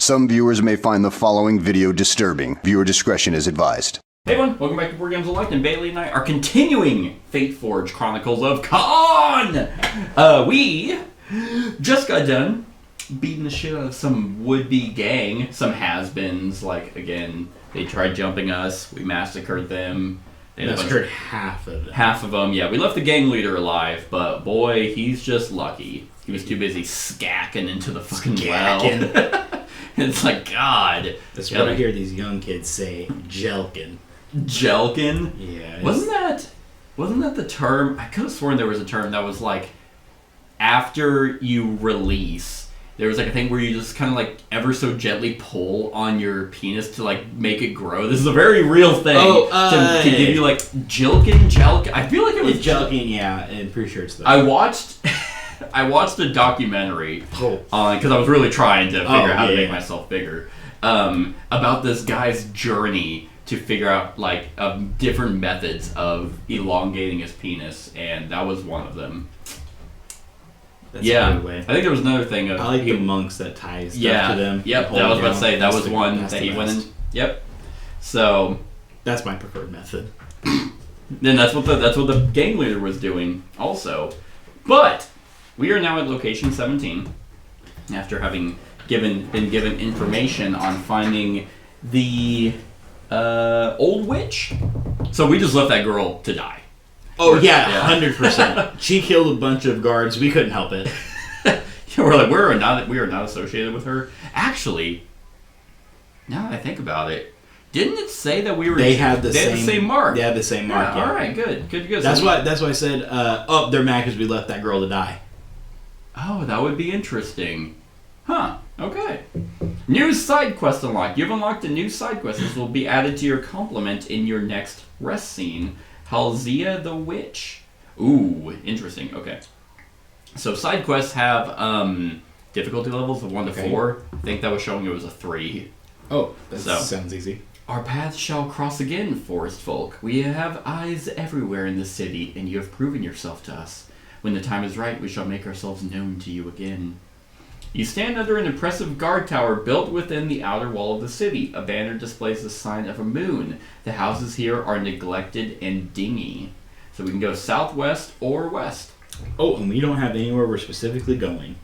Some viewers may find the following video disturbing. Viewer discretion is advised. Hey everyone, welcome back to Board Games Unlocked, and Bailey and I are continuing Fateforge Chronicles of Kaan! We just got done beating the shit out of some would-be gang, some has-beens, like, again, they tried jumping us, we massacred them. They massacred half of them. Half of them, yeah. We left the gang leader alive, but boy, he's just lucky. He was too busy skacking into the fucking well. It's like, God. That's what I hear these young kids say, jelkin. Jelkin? Yeah. Wasn't that the term? I could have sworn there was a term that was like, after you release, there was like a thing where you just kind of like ever so gently pull on your penis to like make it grow. This is a very real thing. To give you like jelkin. I feel like it was jelkin. Yeah, I'm pretty sure it's that. I watched a documentary because I was really trying to figure out how to make myself bigger about this guy's journey to figure out like different methods of elongating his penis, and that was one of them. That's a good way. I think there was another thing. I like the monks that tie stuff to them. Yep, that was about to say. That was one that he went in. Yep. So that's my preferred method. Then that's what the gang leader was doing also. But we are now at location 17 after having been given information on finding the old witch. So we just left that girl to die. Oh yeah, 100%. She killed a bunch of guards. We couldn't help it. We're like, we are not associated with her. Actually, now that I think about it, didn't it say that we were? They had the same mark. They had the same mark. Yeah. All right, good. That's why I said, they're mad because we left that girl to die. Oh, that would be interesting. Huh. Okay. New side quest unlocked. You've unlocked a new side quest. This will be added to your complement in your next rest scene. Halzia the Witch. Ooh, interesting. Okay. So side quests have difficulty levels of 1 to 4. I think that was showing it was a 3. Oh, that sounds easy. Our paths shall cross again, forest folk. We have eyes everywhere in the city, and you have proven yourself to us. When the time is right, we shall make ourselves known to you again. You stand under an impressive guard tower built within the outer wall of the city. A banner displays the sign of a moon. The houses here are neglected and dingy. So we can go southwest or west. Oh, and we don't have anywhere we're specifically going.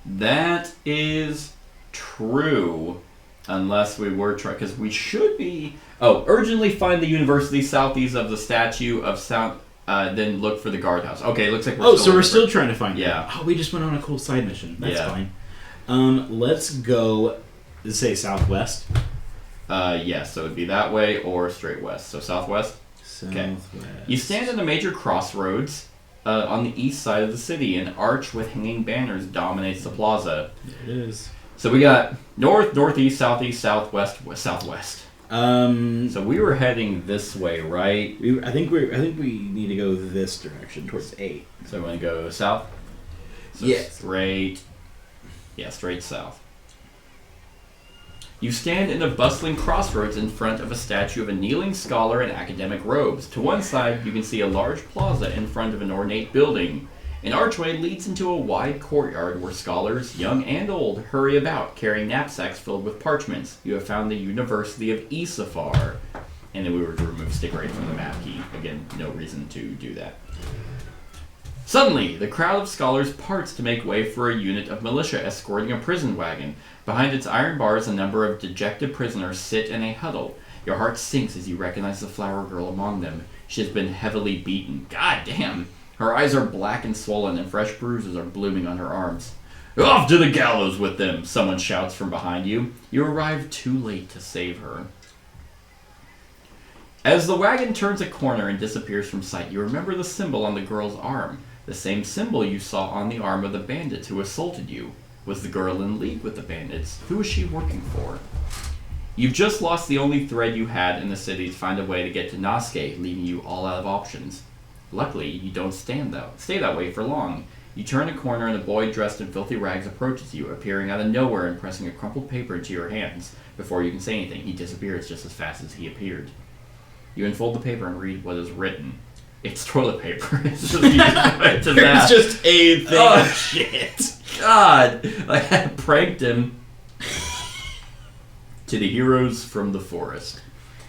That is true. Unless we were trying, because we should be... Oh, urgently find the university southeast of the statue of South... then look for the guardhouse. Okay, looks like we're still trying to find it. Yeah. Oh, we just went on a cool side mission. That's fine. Let's go, let's say southwest. Yes, so it would be that way or straight west. So southwest? Southwest. Okay. You stand at a major crossroads on the east side of the city. An arch with hanging banners dominates the plaza. There it is. So we got north, northeast, southeast, southwest, southwest. So we were heading this way, right? I think we need to go this direction towards 8. So we're gonna go south. So straight. Yeah, straight south. You stand in a bustling crossroads in front of a statue of a kneeling scholar in academic robes. To one side, you can see a large plaza in front of an ornate building. An archway leads into a wide courtyard where scholars, young and old, hurry about, carrying knapsacks filled with parchments. You have found the University of Isafar. And then we were to remove stick rate from the map key. Again, no reason to do that. Suddenly, the crowd of scholars parts to make way for a unit of militia escorting a prison wagon. Behind its iron bars, a number of dejected prisoners sit in a huddle. Your heart sinks as you recognize the flower girl among them. She has been heavily beaten. God damn! Her eyes are black and swollen, and fresh bruises are blooming on her arms. Off to the gallows with them! Someone shouts from behind you. You arrive too late to save her. As the wagon turns a corner and disappears from sight, you remember the symbol on the girl's arm. The same symbol you saw on the arm of the bandits who assaulted you. Was the girl in league with the bandits? Who was she working for? You've just lost the only thread you had in the city to find a way to get to Nasuke, leaving you all out of options. Luckily, you don't stay that way for long. You turn a corner and a boy dressed in filthy rags approaches you, appearing out of nowhere and pressing a crumpled paper into your hands. Before you can say anything, he disappears just as fast as he appeared. You unfold the paper and read what is written. It's toilet paper. It's just a thing of shit. God. Like, I pranked him. To the heroes from the forest.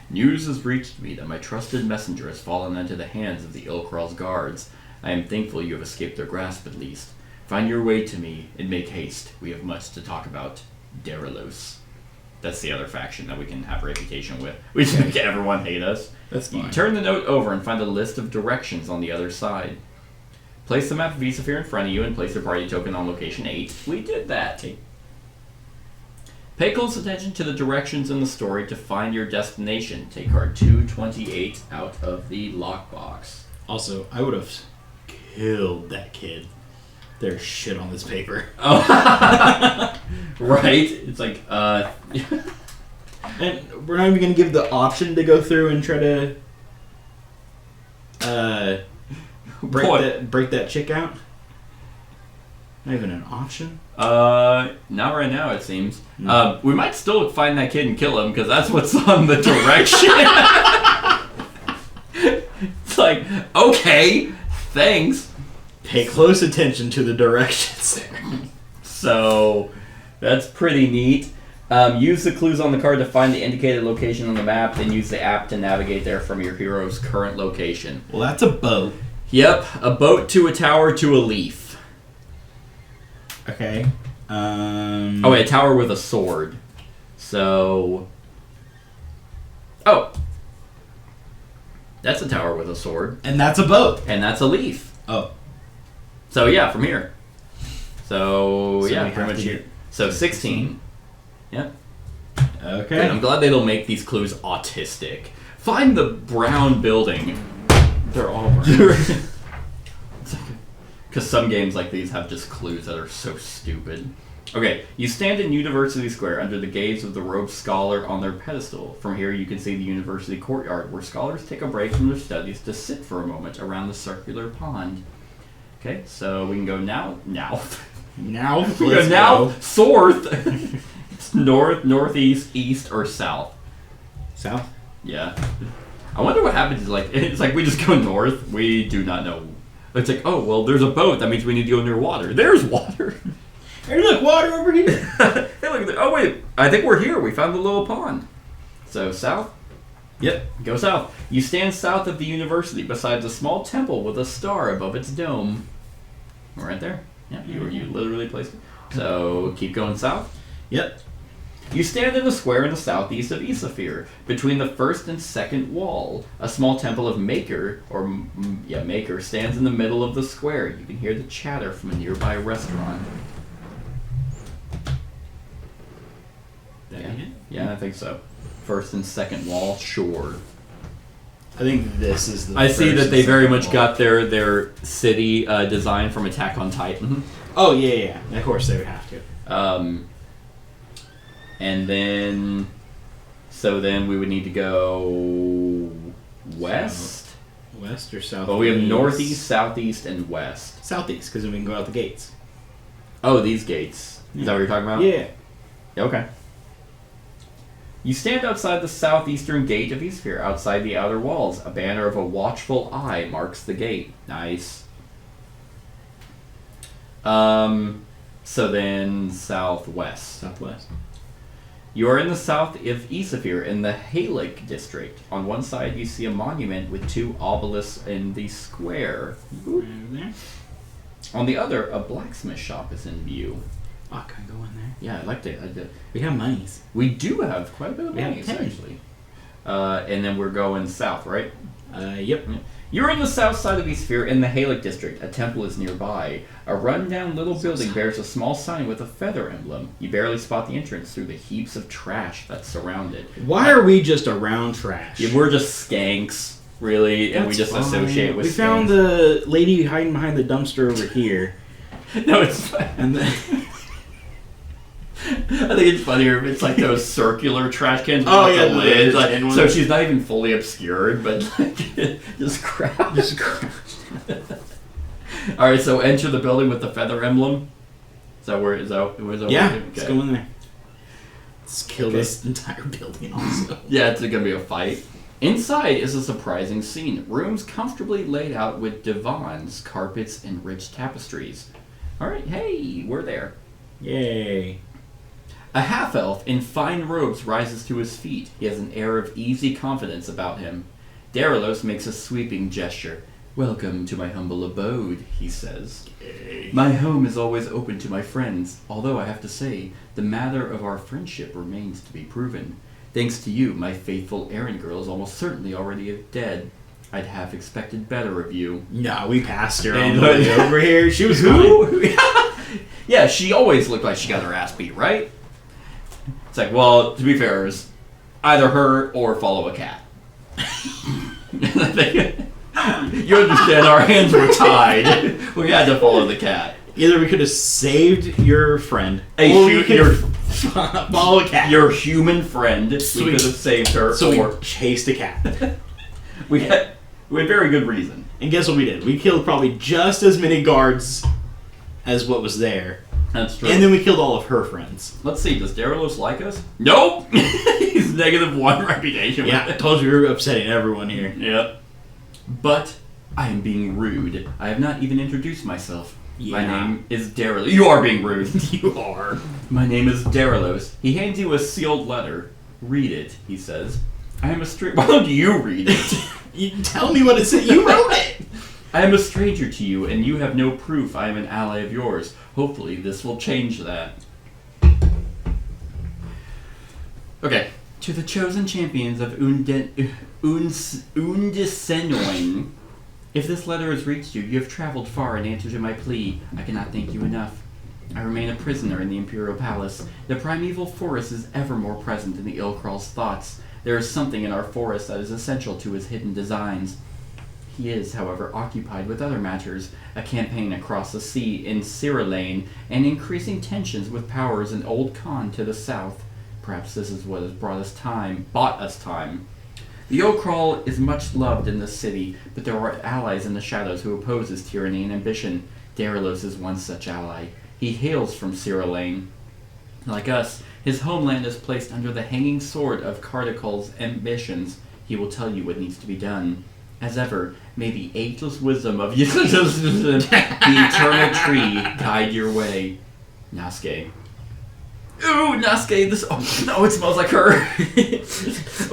News has reached me that my trusted messenger has fallen into the hands of the Ilkral's guards. I am thankful you have escaped their grasp at least. Find your way to me and make haste. We have much to talk about. Darilos. That's the other faction that we can have a reputation with. We just make everyone hate us. That's fine. You turn the note over and find a list of directions on the other side. Place the map of Isafir in front of you and place your party token on location 8. We did that. Pay close attention to the directions in the story to find your destination. Take card 228 out of the lockbox. Also, I would have killed that kid. There's shit on this paper. Oh, right. It's like, And we're not even going to give the option to go through and try to break that chick out. Not even an option. Not right now, it seems. We might still find that kid and kill him because that's what's on the direction. It's like, okay, thanks. Pay close attention to the directions. So, that's pretty neat. Use the clues on the card to find the indicated location on the map, then use the app to navigate there from your hero's current location. Well, that's a boat. Yep, a boat to a tower to a leaf. Okay. Oh, wait, a tower with a sword. So... Oh. That's a tower with a sword. And that's a boat. And that's a leaf. Oh. So, yeah, from here. So we yeah, have pretty much to here. So 16. Yep. Okay. Good. I'm glad they don't make these clues autistic. Find the brown building. They're all brown. Because some games like these have just clues that are so stupid. Okay, you stand in University Square under the gaze of the robed scholar on their pedestal. From here you can see the university courtyard where scholars take a break from their studies to sit for a moment around the circular pond. Okay, so we can go now. Now, We go now, south. It's north, northeast, east, or south. South? Yeah. I wonder what happens. It's like we just go north. We do not know. It's like, oh, well, there's a boat. That means we need to go near water. There's water. Hey, look, water over here. Hey, look at that. Oh, wait. I think we're here. We found the little pond. So, south? Yep. Go south. You stand south of the university beside a small temple with a star above its dome. We're right there. Yeah, you literally placed it. So, keep going south. Yep. You stand in a square in the southeast of Isafir, between the first and second wall. A small temple of Maker stands in the middle of the square. You can hear the chatter from a nearby restaurant. Yeah, I think so. First and second wall, sure. I think this is the I see first that they and very second much wall. got their city design from Attack on Titan. Oh, yeah. Of course they would have to. And then... So then we would need to go... west? West or south? Well, we have northeast, southeast, and west. Southeast, because then we can go out the gates. Oh, these gates. Is that what you're talking about? Yeah. Okay. You stand outside the southeastern gate of Isafir. Outside the outer walls, a banner of a watchful eye marks the gate. Nice. So then southwest. Southwest. You are in the south of Isafir in the Halik district. On one side, you see a monument with two obelisks in the square. Over there. On the other, a blacksmith shop is in view. Oh, can I go in there? Yeah, I'd like to. We have monies. We do have quite a bit of We have money, 10. actually. And then we're going south, right? Yep. You're in the south side of Isafir in the Halik district. A temple is nearby. A run-down little building bears a small sign with a feather emblem. You barely spot the entrance through the heaps of trash that surround it. Why are we just around trash? Yeah, we're just skanks, really, and we That's just fine. associate with We skanks. found the lady hiding behind the dumpster over here. No, it's fine. And then... I think it's funnier if it's like those circular trash cans with Oh, like yeah, the lid. the Like, tin so one. she's not even fully obscured, but like, just crouched. Just crouched. Alright, so enter the building with the feather emblem. Is that where Yeah, okay. let's go in there. Let's kill this entire building also. Yeah, it's gonna be a fight. Inside is a surprising scene. Rooms comfortably laid out with divans, carpets, and rich tapestries. Alright, hey, we're there. Yay. A half-elf in fine robes rises to his feet. He has an air of easy confidence about him. Darilos makes a sweeping gesture. "Welcome to my humble abode," he says. "My home is always open to my friends, although I have to say, the matter of our friendship remains to be proven. Thanks to you, my faithful errand girl is almost certainly already dead. I'd have expected better of you." No, we passed her on the way over here. She was Who? Yeah, she always looked like she got her ass beat, right? It's like, well, to be fair, it's either her or follow a cat. You understand, our hands were tied. We had to follow the cat. Either we could have saved your friend, Or we could have follow a cat. Your human friend. We could have saved her. So or we chased a cat. we had very good reason. And guess what we did? We killed probably just as many guards as what was there. That's true. And then we killed all of her friends. Let's see, does Darilos like us? Nope! He's -1 reputation. Yeah, I told you we were upsetting everyone here. Yep. But I am being rude. I have not even introduced myself. Yeah. My name is Darilos. You are being rude. You are. My name is Darilos. He hands you a sealed letter. Read it, he says. I am a stranger. Why don't you read it? You tell me what it said. You wrote it. I am a stranger to you, and you have no proof I am an ally of yours. Hopefully, this will change that. Okay. To the chosen champions of Undisenoin, if this letter has reached you, you have traveled far in answer to my plea. I cannot thank you enough. I remain a prisoner in the Imperial Palace. The primeval forest is ever more present in the Ilkral's thoughts. There is something in our forest that is essential to his hidden designs. He is, however, occupied with other matters, a campaign across the sea in Cyrillane, and increasing tensions with powers in Old Kaan to the south. Perhaps this is what has bought us time. The Ilkral is much loved in this city, but there are allies in the shadows who oppose his tyranny and ambition. Darilos is one such ally. He hails from Cyrillane. Like us, his homeland is placed under the hanging sword of Chronicles' ambitions. He will tell you what needs to be done. As ever, may the ageless wisdom of the eternal tree guide your way. Nasuke. Ooh, Nasuke, this... Oh, no, it smells like her.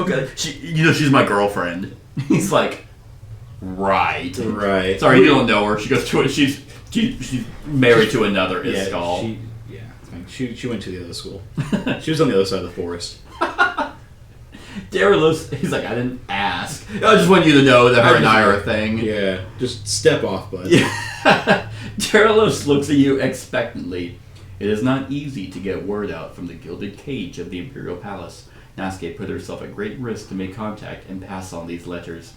Okay, she's my girlfriend. He's like, right. Right. Sorry, you don't know her. She goes to... She's married to another Iskall. She went to the other school. She was on the other side of the forest. Darilos, he's like, I didn't ask. I just want you to know that her and I are a thing. Yeah, just step off, bud. Yeah. Darilos looks at you expectantly. It is not easy to get word out from the gilded cage of the Imperial Palace. Nasuke put herself at great risk to make contact and pass on these letters.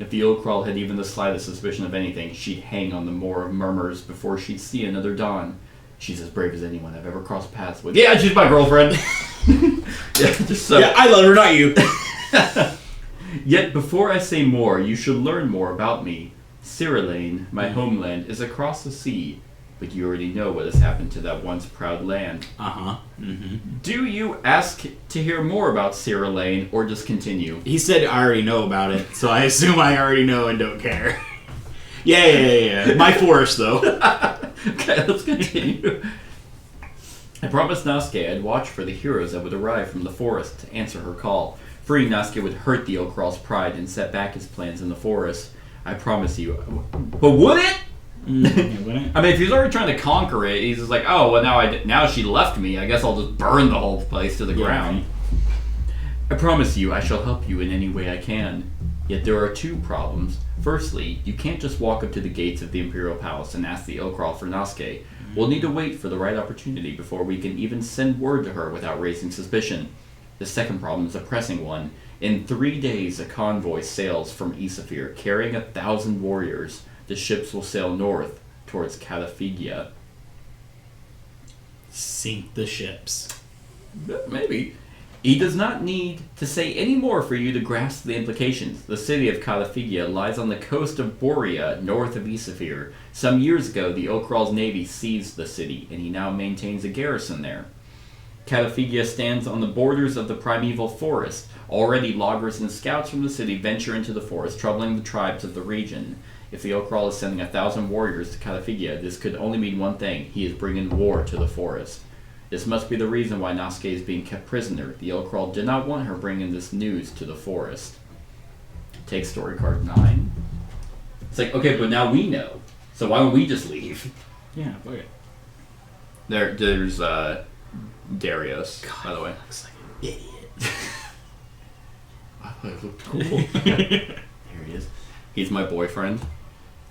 If the Ilkral had even the slightest suspicion of anything, she'd hang on the moor of murmurs before she'd see another dawn. She's as brave as anyone I've ever crossed paths with. Yeah, she's my girlfriend. Yeah, I love her, not you. Yet before I say more, you should learn more about me. Cyrillane, my homeland, is across the sea, but you already know what has happened to that once proud land. Uh-huh. Mm-hmm. Do you ask to hear more about Cyrillane, or just continue? He said I already know about it, so I assume I already know and don't care. Yeah. My forest, though. Okay, let's continue. I promised Nasuke I'd watch for the heroes that would arrive from the forest to answer her call. Freeing Nasuke would hurt the Ilkral's pride and set back his plans in the forest. I promise you. But would it? Wouldn't it? I mean, if he's already trying to conquer it, he's just like, oh, well, now she left me. I guess I'll just burn the whole place to the ground. I promise you I shall help you in any way I can. Yet there are two problems. Firstly, you can't just walk up to the gates of the Imperial Palace and ask the Ilkral for Nasuke. We'll need to wait for the right opportunity before we can even send word to her without raising suspicion. The second problem is a pressing one. In 3 days, a convoy sails from Isafir, carrying 1,000 warriors. The ships will sail north towards Catafigia. Sink the ships. Maybe. He does not need to say any more for you to grasp the implications. The city of Catafigia lies on the coast of Borea, north of Isafir. Some years ago, the Ilkral's navy seized the city, and he now maintains a garrison there. Catafigia stands on the borders of the primeval forest. Already, loggers and scouts from the city venture into the forest, troubling the tribes of the region. If the Ilkral is sending 1,000 warriors to Catafigia, this could only mean one thing. He is bringing war to the forest. This must be the reason why Nasuke is being kept prisoner. The Ilkral did not want her bringing this news to the forest. Take story card 9. It's like, okay, but now we know. So why don't we just leave? Yeah, fuck it. There's Darius, by the way. Looks like an idiot. I thought it looked cool. Here he is. He's my boyfriend.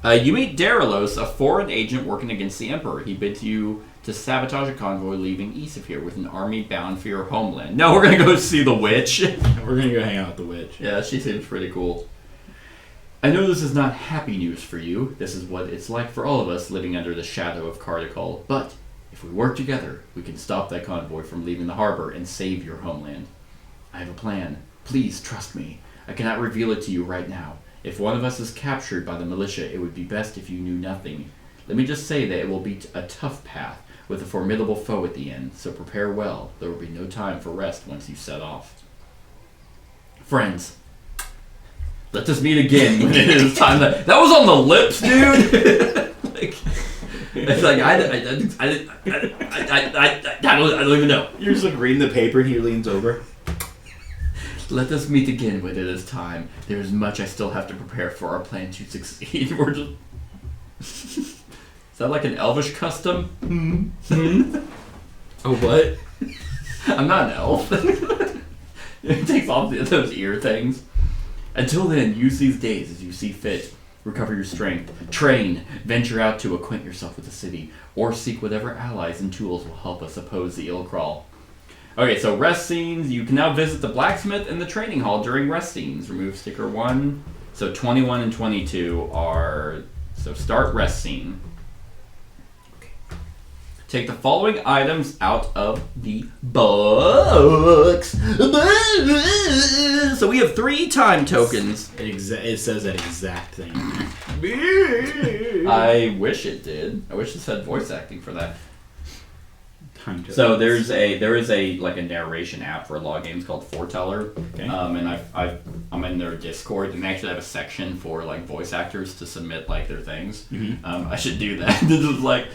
You meet Darius, a foreign agent working against the Emperor. He bids you to sabotage a convoy leaving east of here with an army bound for your homeland. No, we're gonna go see the witch. We're gonna go hang out with the witch. Yeah, she seems pretty cool. I know this is not happy news for you. This is what it's like for all of us living under the shadow of Cardicol. But if we work together, we can stop that convoy from leaving the harbor and save your homeland. I have a plan. Please trust me. I cannot reveal it to you right now. If one of us is captured by the militia, it would be best if you knew nothing. Let me just say that it will be a tough path, with a formidable foe at the end, so prepare well. There will be no time for rest once you set off. Friends, let us meet again when it is time. That was on the lips, dude! It's like, I don't even know. You're just like reading the paper and he leans over. Let us meet again when it is time. There is much I still have to prepare for our plan to succeed. We're just... Is that like an elvish custom? Oh, what? I'm not an elf. It takes off those ear things. Until then, use these days as you see fit. Recover your strength. Train. Venture out to acquaint yourself with the city. Or seek whatever allies and tools will help us oppose the Ilkral. Okay, so rest scenes. You can now visit the blacksmith and the training hall during rest scenes. Remove sticker 1. So 21 and 22 are... So start rest scene. Take the following items out of the books. So we have 3 time tokens. It says that exact thing. I wish it did. I wish this had voice acting for that. Time tokens. So there is a like a narration app for a lot of games called Foreteller. Okay. And I'm in their Discord and they actually have a section for like voice actors to submit like their things. Mm-hmm. I should do that. This is like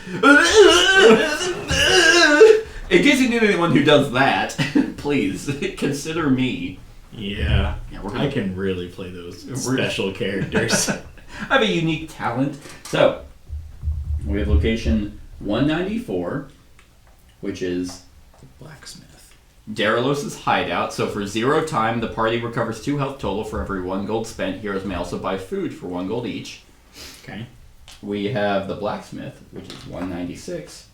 in case you knew anyone who does that, please consider me. Yeah, I can really play those special characters. I have a unique talent. So we have location 194. Which is the blacksmith. Darius' hideout. So for 0 time, the party recovers 2 health total for every 1 gold spent. Heroes may also buy food for 1 gold each. Okay. We have the blacksmith, which is 196.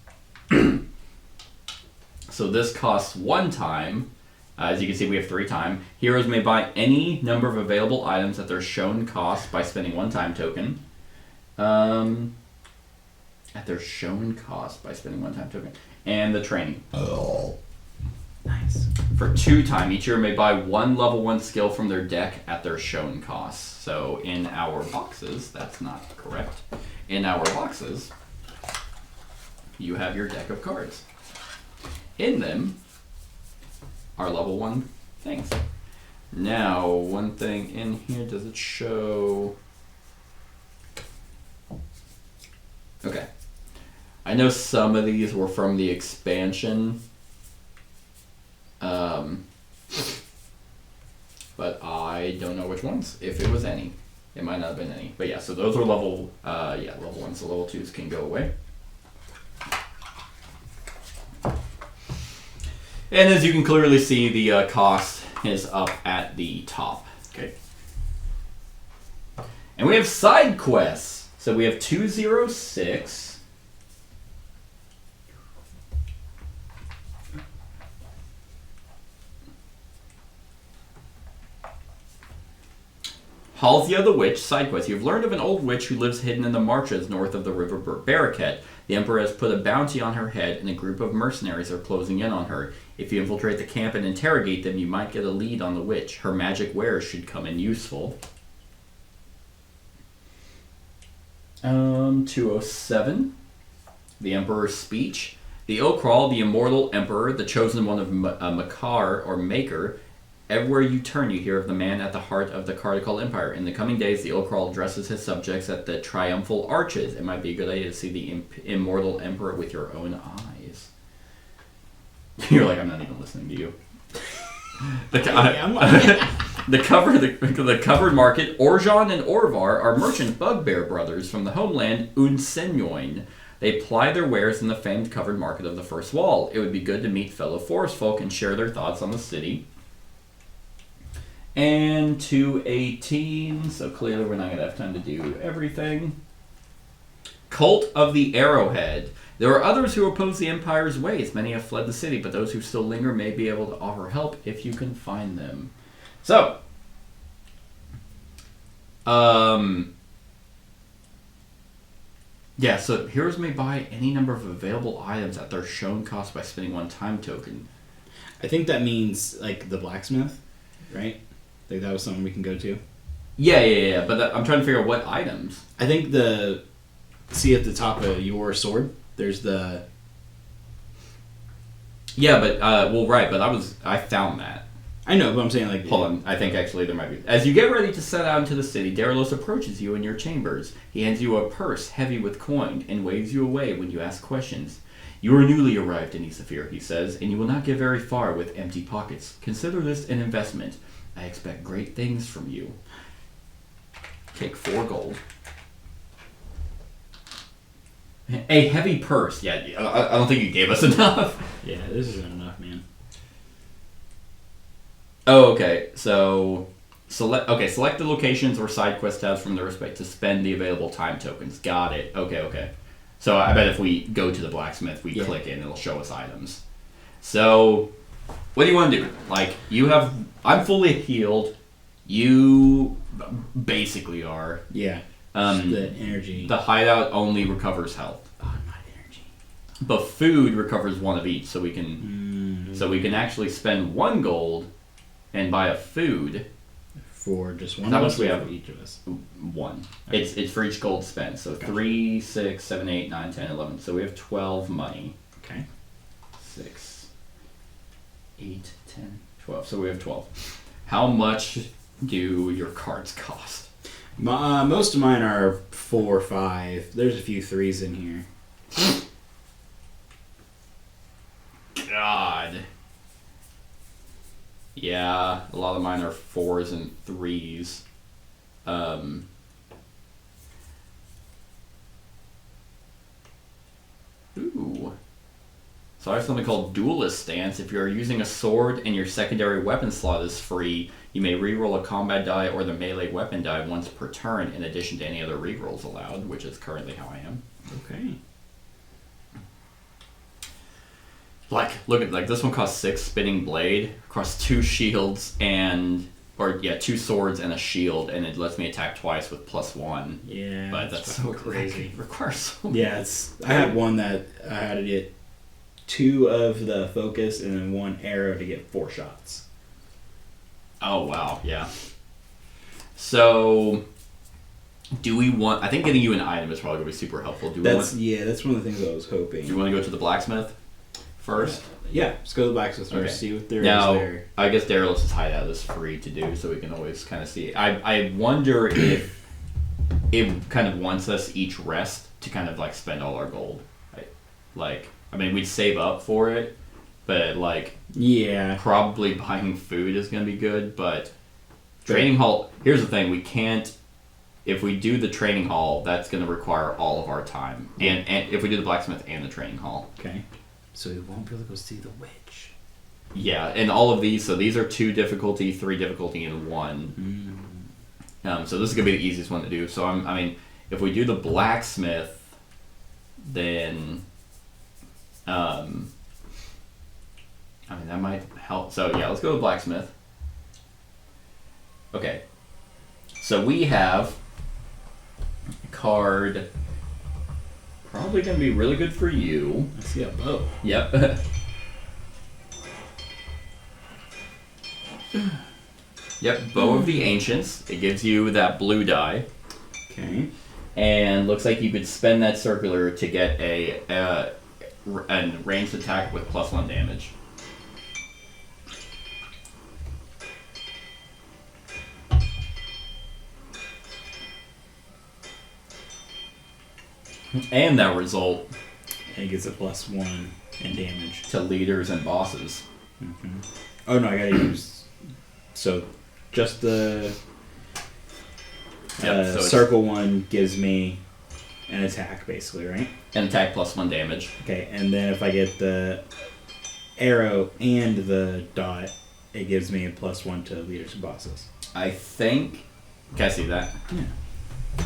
So this costs 1 time. As you can see, we have 3 time. Heroes may buy any number of available items at their shown cost by spending 1 time token. At their shown cost by spending 1 time token. And the training. Oh. Nice. For 2 time, each hero may buy 1 level 1 skill from their deck at their shown costs. So in our boxes, that's not correct. In our boxes, you have your deck of cards. In them are level 1 things. Now, one thing in here, does it show... Okay. I know some of these were from the expansion, but I don't know which ones, if it was any. It might not have been any. But yeah, so those are level 1, so level 2s can go away. And as you can clearly see, the cost is up at the top. Okay. And we have side quests. So we have 206. Halsey the Witch, side quest. You've learned of an old witch who lives hidden in the marshes north of the river Barraket. The Emperor has put a bounty on her head, and a group of mercenaries are closing in on her. If you infiltrate the camp and interrogate them, you might get a lead on the witch. Her magic wares should come in useful. 207. The Emperor's Speech. The Ilkral, the immortal Emperor, the chosen one of Makar, or Maker. Everywhere you turn, you hear of the man at the heart of the Cardicol Empire. In the coming days, the Ilkral addresses his subjects at the triumphal arches. It might be a good idea to see the immortal Emperor with your own eyes. You're like, I'm not even listening to you. The covered market, Orjan and Orvar are merchant bugbear brothers from the homeland Unsenjoin. They ply their wares in the famed covered market of the First Wall. It would be good to meet fellow forest folk and share their thoughts on the city. And 218, so clearly we're not going to have time to do everything. Cult of the Arrowhead. There are others who oppose the Empire's ways. Many have fled the city, but those who still linger may be able to offer help if you can find them. So, yeah, so heroes may buy any number of available items at their shown cost by spending 1 time token. I think that means, like, the blacksmith, right? Like, that was something we can go to. Yeah, but I'm trying to figure out what items. I think see at the top of your sword, there's the... Yeah, but, right, but I found that. I know, but I'm saying, like... Hold on, I think actually there might be... As you get ready to set out into the city, Darilos approaches you in your chambers. He hands you a purse heavy with coin and waves you away when you ask questions. You are newly arrived in Isafir, he says, and you will not get very far with empty pockets. Consider this an investment. I expect great things from you. Take 4 gold. A heavy purse. Yeah, I don't think you gave us enough. Yeah, this isn't enough, man. Oh, okay. So, select the locations or side quest tabs from the respect to spend the available time tokens. Got it. Okay. So, I bet if we go to the blacksmith, we click it, it'll show us items. So, what do you want to do? Like, I'm fully healed. You basically are. Yeah. The energy. The hideout only recovers health. Oh, not energy. But food recovers 1 of each, so we can actually spend 1 gold and buy a food for just one. How of much us we or have? for each of us? 1. Okay. It's for each gold spent. So Gotcha. 3, 6, 7, 8, 9, 10, 11. So we have 12 money. Okay. 6, 8, 10, 12. So we have 12. How much do your cards cost? Most of mine are 4 or 5. There's a few 3s in here. God. Yeah, a lot of mine are 4s and 3s. Ooh. So I have something called Duelist Stance. If you're using a sword and your secondary weapon slot is free, you may reroll a combat die or the melee weapon die once per turn in addition to any other rerolls allowed, which is currently how I am. Okay. Like, look at, like, this one costs 6 spinning blade, costs 2 shields and, 2 swords and a shield, and it lets me attack twice with +1. Yeah. But that's so crazy. It requires so much. Yeah, I had one that I had to get 2 of the focus and then 1 arrow to get 4 shots. Oh, wow, yeah. So, do we want... I think getting you an item is probably going to be super helpful. That's one of the things I was hoping. Do you want to go to the blacksmith first? Yeah, let's go to the blacksmith first, Okay. see what there Now, is there. I guess Darius' hideout is free to do, so we can always kind of see. I wonder if it kind of wants us each rest to kind of, like, spend all our gold. We'd save up for it, but, like... Yeah. Probably buying food is going to be good, but training hall... Here's the thing, we can't... If we do the training hall, that's going to require all of our time. And if we do the blacksmith and the training hall. Okay. So we won't be able to go see the witch. Yeah, and all of these, so these are 2 difficulty, 3 difficulty, and 1. So this is going to be the easiest one to do. So, if we do the blacksmith, then... that might help. So, yeah, let's go to blacksmith. Okay. So we have a card... Probably going to be really good for you. I see a bow. Yep. Yep, Bow of the Ancients. It gives you that blue die. Okay. And looks like you could spend that circular to get a ranged attack with +1 damage. And that result... And it gets a +1. And damage. to leaders and bosses. Oh no, I gotta use. So, just the Yep, so it's circle one gives me an attack, basically, right? an attack plus 1 damage. Okay, and then if I get the arrow and the dot, it gives me a +1 to leaders and bosses. I think. Can I see that? Yeah.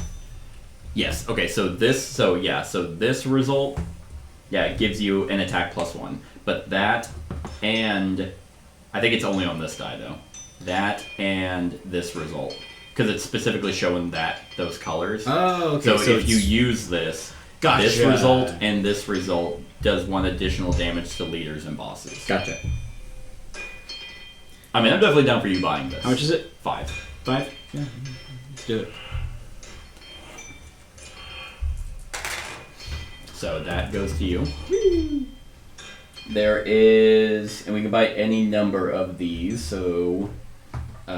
Yes. Okay. So this result, it gives you an attack plus 1. But that, and I think it's only on this die though. That and this result, because it's specifically showing those colors. Oh, okay. So, So if you use this, Gotcha. this result and this result does 1 additional damage to leaders and bosses. Gotcha. I mean, I'm definitely down for you buying this. How much is it? 5. 5? Yeah. Let's do it. So that goes to you. There is, and we can buy any number of these. So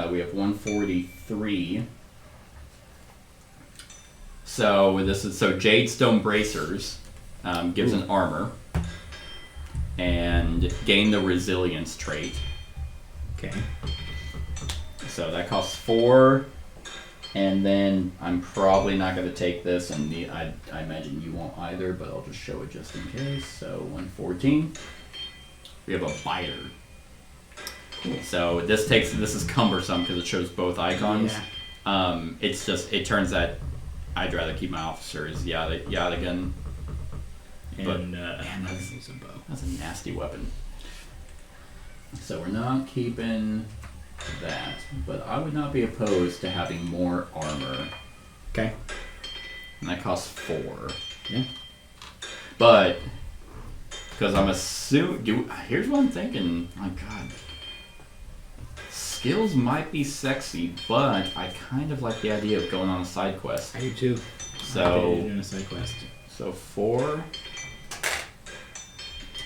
we have 143. So Jadestone Bracers gives an armor and gain the resilience trait. Okay. So that costs 4. And then I'm probably not going to take this, and I imagine you won't either, but I'll just show it just in case. So 114. We have a biter. Cool. So this is cumbersome because it shows both icons. Yeah. It turns that I'd rather keep my officers Yadigan. And man, I'm using a bow. That's a nasty weapon. So we're not keeping that, but I would not be opposed to having more armor. Okay. And that costs 4. Yeah. But because I'm assuming, here's what I'm thinking. My God, skills might be sexy, but I kind of like the idea of going on a side quest. I do too. So doing a side quest. So 4.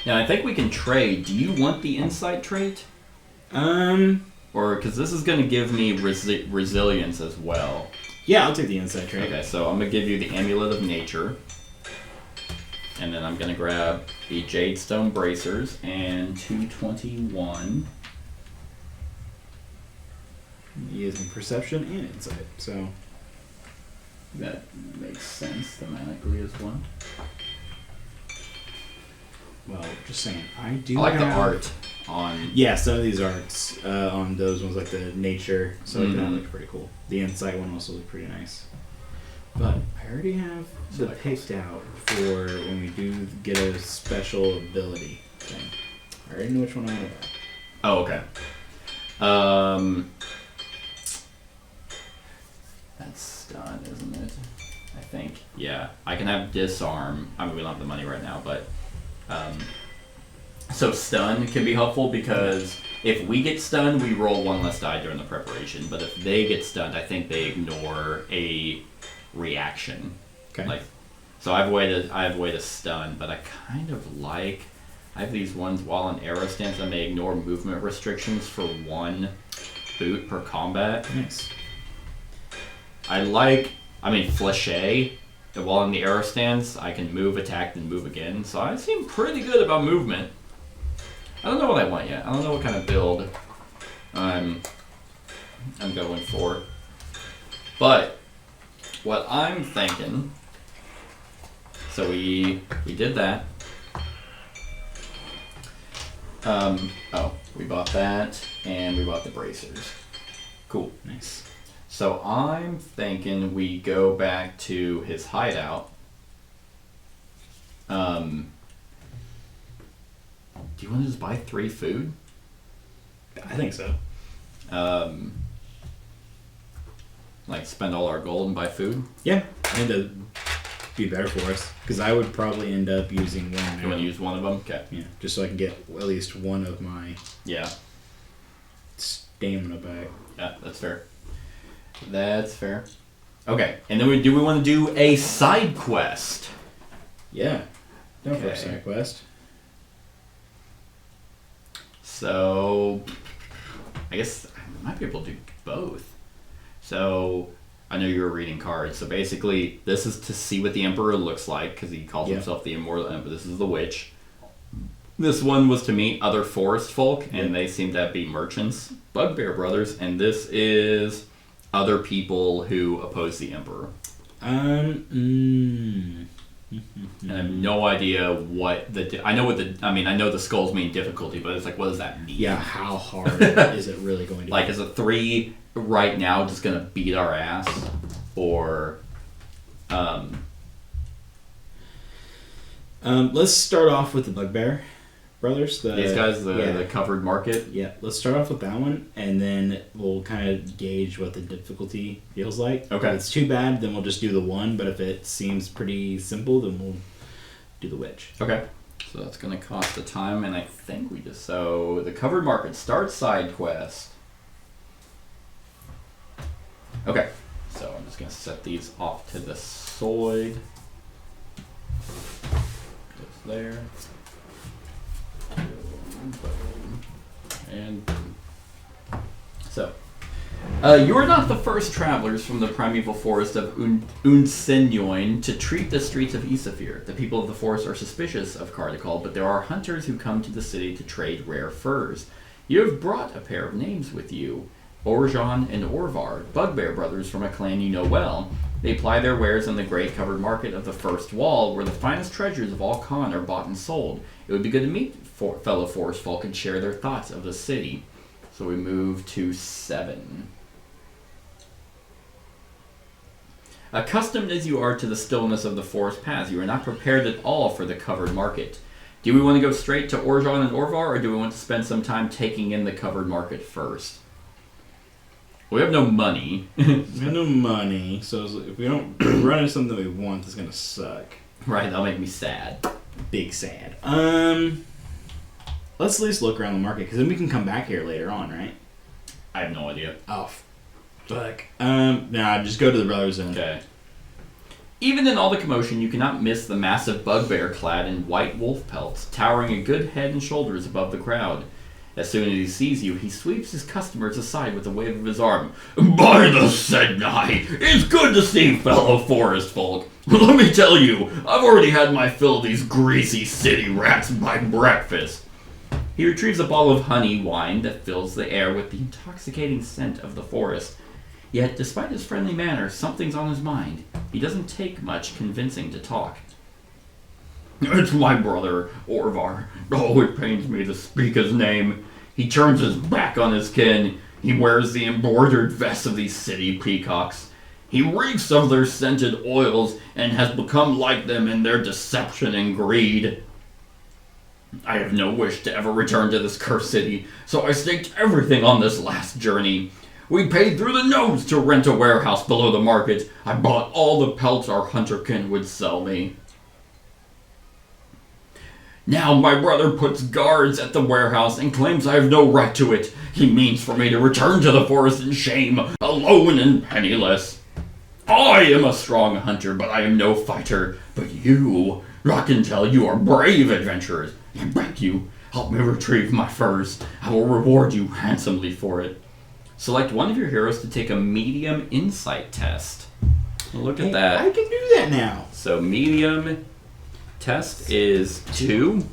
Now I think we can trade. Do you want the insight trait? Or because this is going to give me resilience as well. Yeah, I'll take the insight trait. Okay, so I'm going to give you the Amulet of Nature. And then I'm going to grab the Jadestone Bracers and 221. Using perception and insight, so That makes sense thematically as well. well, just saying. I do. I like the have- art on. Yeah, some of these arts on those ones, like the nature, so that looks pretty cool. The insight one also looks pretty nice. But I already have the picked out for when we do get a special ability thing. I already know which one I want to buy. Oh, okay. That's stun, isn't it? I think. Yeah, I can have disarm. I mean, we don't have the money right now, but so stun can be helpful because if we get stunned, we roll 1 less die during the preparation. But if they get stunned, I think they ignore a reaction. Okay. So I have a way to stun, but I kind of like. I have these ones while in arrow stance. I may ignore movement restrictions for 1 boot per combat. Nice. Fléché. While in the arrow stance, I can move, attack, then move again. So I seem pretty good about movement. I don't know what I want yet. I don't know what kind of build I'm going for. But what I'm thinking. So we did that. We bought that, and we bought the bracers. Cool. Nice. So I'm thinking we go back to his hideout. Do you want to just buy 3 food? I think so. Spend all our gold and buy food? Yeah, I think that'd be better for us because I would probably end up using one. You want to use one of them? Okay. Yeah, just so I can get at least one of my Yeah. stamina back. Yeah, that's fair. That's fair. Okay, and then do we want to do a side quest? Yeah, don't for Okay. a side quest. So, I guess I might be able to do both. So, I know you were reading cards. So basically, this is to see what the Emperor looks like, because he calls Yeah. himself the Immortal Emperor. This is the Witch. This one was to meet other forest folk, and they seem to be merchants, Bugbear Brothers, and this is other people who oppose the Emperor. And I have no idea what I know the skulls mean difficulty, but it's like, what does that mean? Yeah, how hard is it really going to be? Like, is a 3 right now just gonna beat our ass, or let's start off with the Bugbear Brothers. These guys, the covered market. Yeah, let's start off with that one, and then we'll kind of gauge what the difficulty feels like. Okay. If it's too bad, then we'll just do the 1, but if it seems pretty simple, then we'll do the witch. Okay. So that's going to cost a time, and I think so the covered market, start side quest. Okay. So I'm just going to set these off to the side. Goes there. And so, you are not the first travelers from the primeval forest of Unsenyoin to treat the streets of Isafir. The people of the forest are suspicious of Cardicol, but there are hunters who come to the city to trade rare furs. You have brought a pair of names with you, Orjan and Orvar, Bugbear Brothers from a clan you know well. They ply their wares in the great covered market of the First Wall, where the finest treasures of all Kaan are bought and sold. It would be good to meet fellow forest folk and share their thoughts of the city. So we move to 7. Accustomed as you are to the stillness of the forest paths, you are not prepared at all for the covered market. Do we want to go straight to Orjan and Orvar, or do we want to spend some time taking in the covered market first? We have no money. We have no money, so if we don't run into something we want, it's gonna suck. Right, that'll make me sad. Big sad. Let's at least look around the market, because then we can come back here later on, right? I have no idea. Oh, fuck. Nah, just go to the brothers and... Okay. Even in all the commotion, you cannot miss the massive bugbear clad in white wolf pelts, towering a good head and shoulders above the crowd. As soon as he sees you, he sweeps his customers aside with a wave of his arm. By the Sednai, it's good to see fellow forest folk. Let me tell you, I've already had my fill of these greasy city rats by breakfast. He retrieves a bottle of honey wine that fills the air with the intoxicating scent of the forest. Yet, despite his friendly manner, something's on his mind. He doesn't take much convincing to talk. It's my brother, Orvar. Oh, it pains me to speak his name. He turns his back on his kin. He wears the embroidered vests of these city peacocks. He reeks of their scented oils and has become like them in their deception and greed. I have no wish to ever return to this cursed city, so I staked everything on this last journey. We paid through the nose to rent a warehouse below the market. I bought all the pelts our hunterkin would sell me. Now my brother puts guards at the warehouse and claims I have no right to it. He means for me to return to the forest in shame, alone and penniless. I am a strong hunter, but I am no fighter. But you, I can tell you are brave adventurers. I beg you, help me retrieve my furs. I will reward you handsomely for it. Select one of your heroes to take a medium insight test. Look at that. I can do that now. So medium test is 2.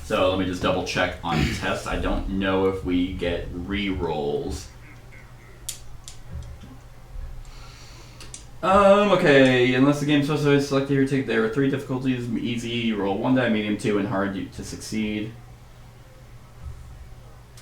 So let me just double check on test. I don't know if we get re-rolls. Okay, unless the game specifies select your take, there are 3 difficulties: easy, you roll 1 die, medium 2, and hard to succeed.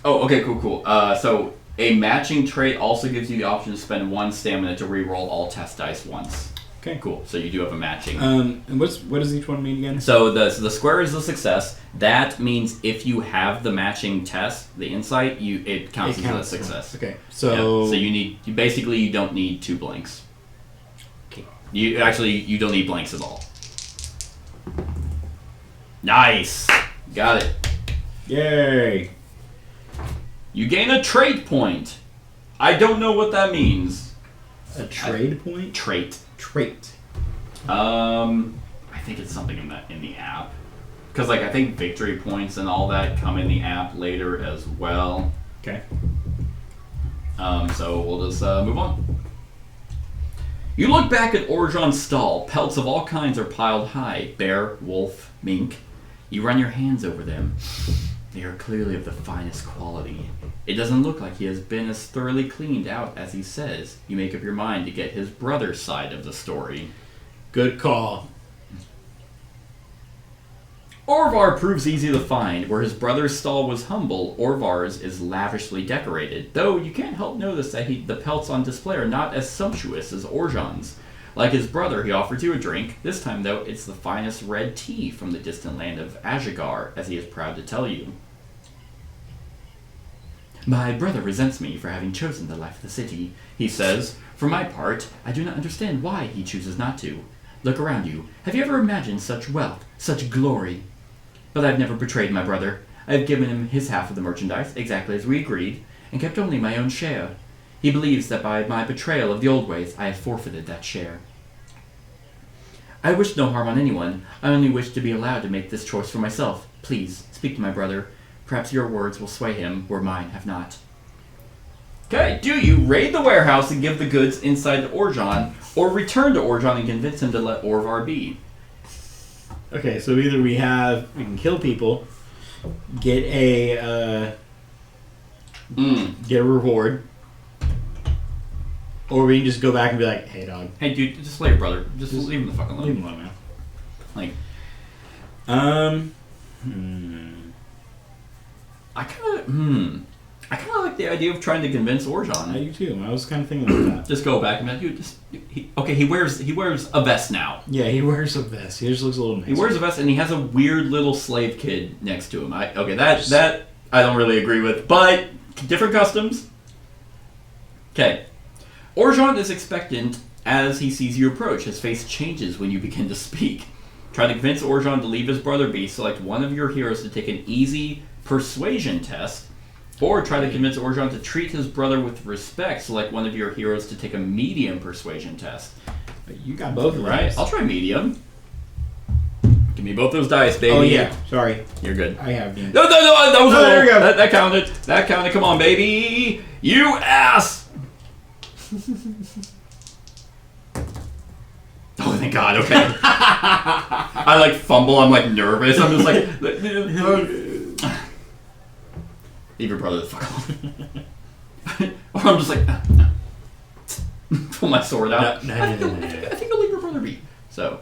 Oh, okay, cool. So a matching trait also gives you the option to spend 1 stamina to re-roll all test dice once. Okay, Cool. So you do have a matching. And what does each one mean again? So the square is the success. That means if you have the matching test, the insight, it counts as a success. Okay, so you don't need 2 blanks. Okay. You don't need blanks at all. Nice. Got it. Yay. You gain a trait point. I don't know what that means. A trade point? Trait. I think it's something in the app, because I think victory points and all that come in the app later as well. Okay. So we'll just move on. You look back at Orjan's stall. Pelts of all kinds are piled high: bear, wolf, mink. You run your hands over them. They are clearly of the finest quality. It doesn't look like he has been as thoroughly cleaned out as he says. You make up your mind to get his brother's side of the story. Good call. Orvar proves easy to find. Where his brother's stall was humble, Orvar's is lavishly decorated, though you can't help notice that the pelts on display are not as sumptuous as Orjan's. Like his brother, he offers you a drink. This time, though, it's the finest red tea from the distant land of Ajigar, as he is proud to tell you. My brother resents me for having chosen the life of the city, he says. For my part, I do not understand why he chooses not to. Look around you. Have you ever imagined such wealth, such glory? But I've never betrayed my brother. I have given him his half of the merchandise, exactly as we agreed, and kept only my own share. He believes that by my betrayal of the old ways, I have forfeited that share. I wish no harm on anyone. I only wish to be allowed to make this choice for myself. Please, speak to my brother. Perhaps your words will sway him, where mine have not. Okay, do you raid the warehouse and give the goods inside to Orjan, or return to Orjan and convince him to let Orvar be? Okay, so either we can kill people, get a reward, or we can just go back and be like, hey dog. Hey dude, just let your brother. Just leave him the fuck alone. Leave him alone, man. Like, I kind of like the idea of trying to convince Orjan. I do too. I was kind of thinking about that. Just go back and be like, he wears a vest now. Yeah, he wears a vest. He just looks a little nicer. He wears a vest and he has a weird little slave kid next to him. That I don't really agree with, but different customs. Okay. Orjan is expectant as he sees you approach. His face changes when you begin to speak. Try to convince Orjan to leave his brother be. Select one of your heroes to take an easy persuasion test. Or try to convince Orjan to treat his brother with respect. Select one of your heroes to take a medium persuasion test. You got both of right? those. I'll try medium. Give me both those dice, baby. Oh yeah, sorry. You're good. I have been. No, that was there you go. That counted. That counted. Come on, baby. You ass. Oh, thank God. Okay. I like fumble. I'm like nervous. I'm just like. Leave your brother the fuck alone. Or I'm just like. Pull my sword out. No. I think I'll leave your brother be. So.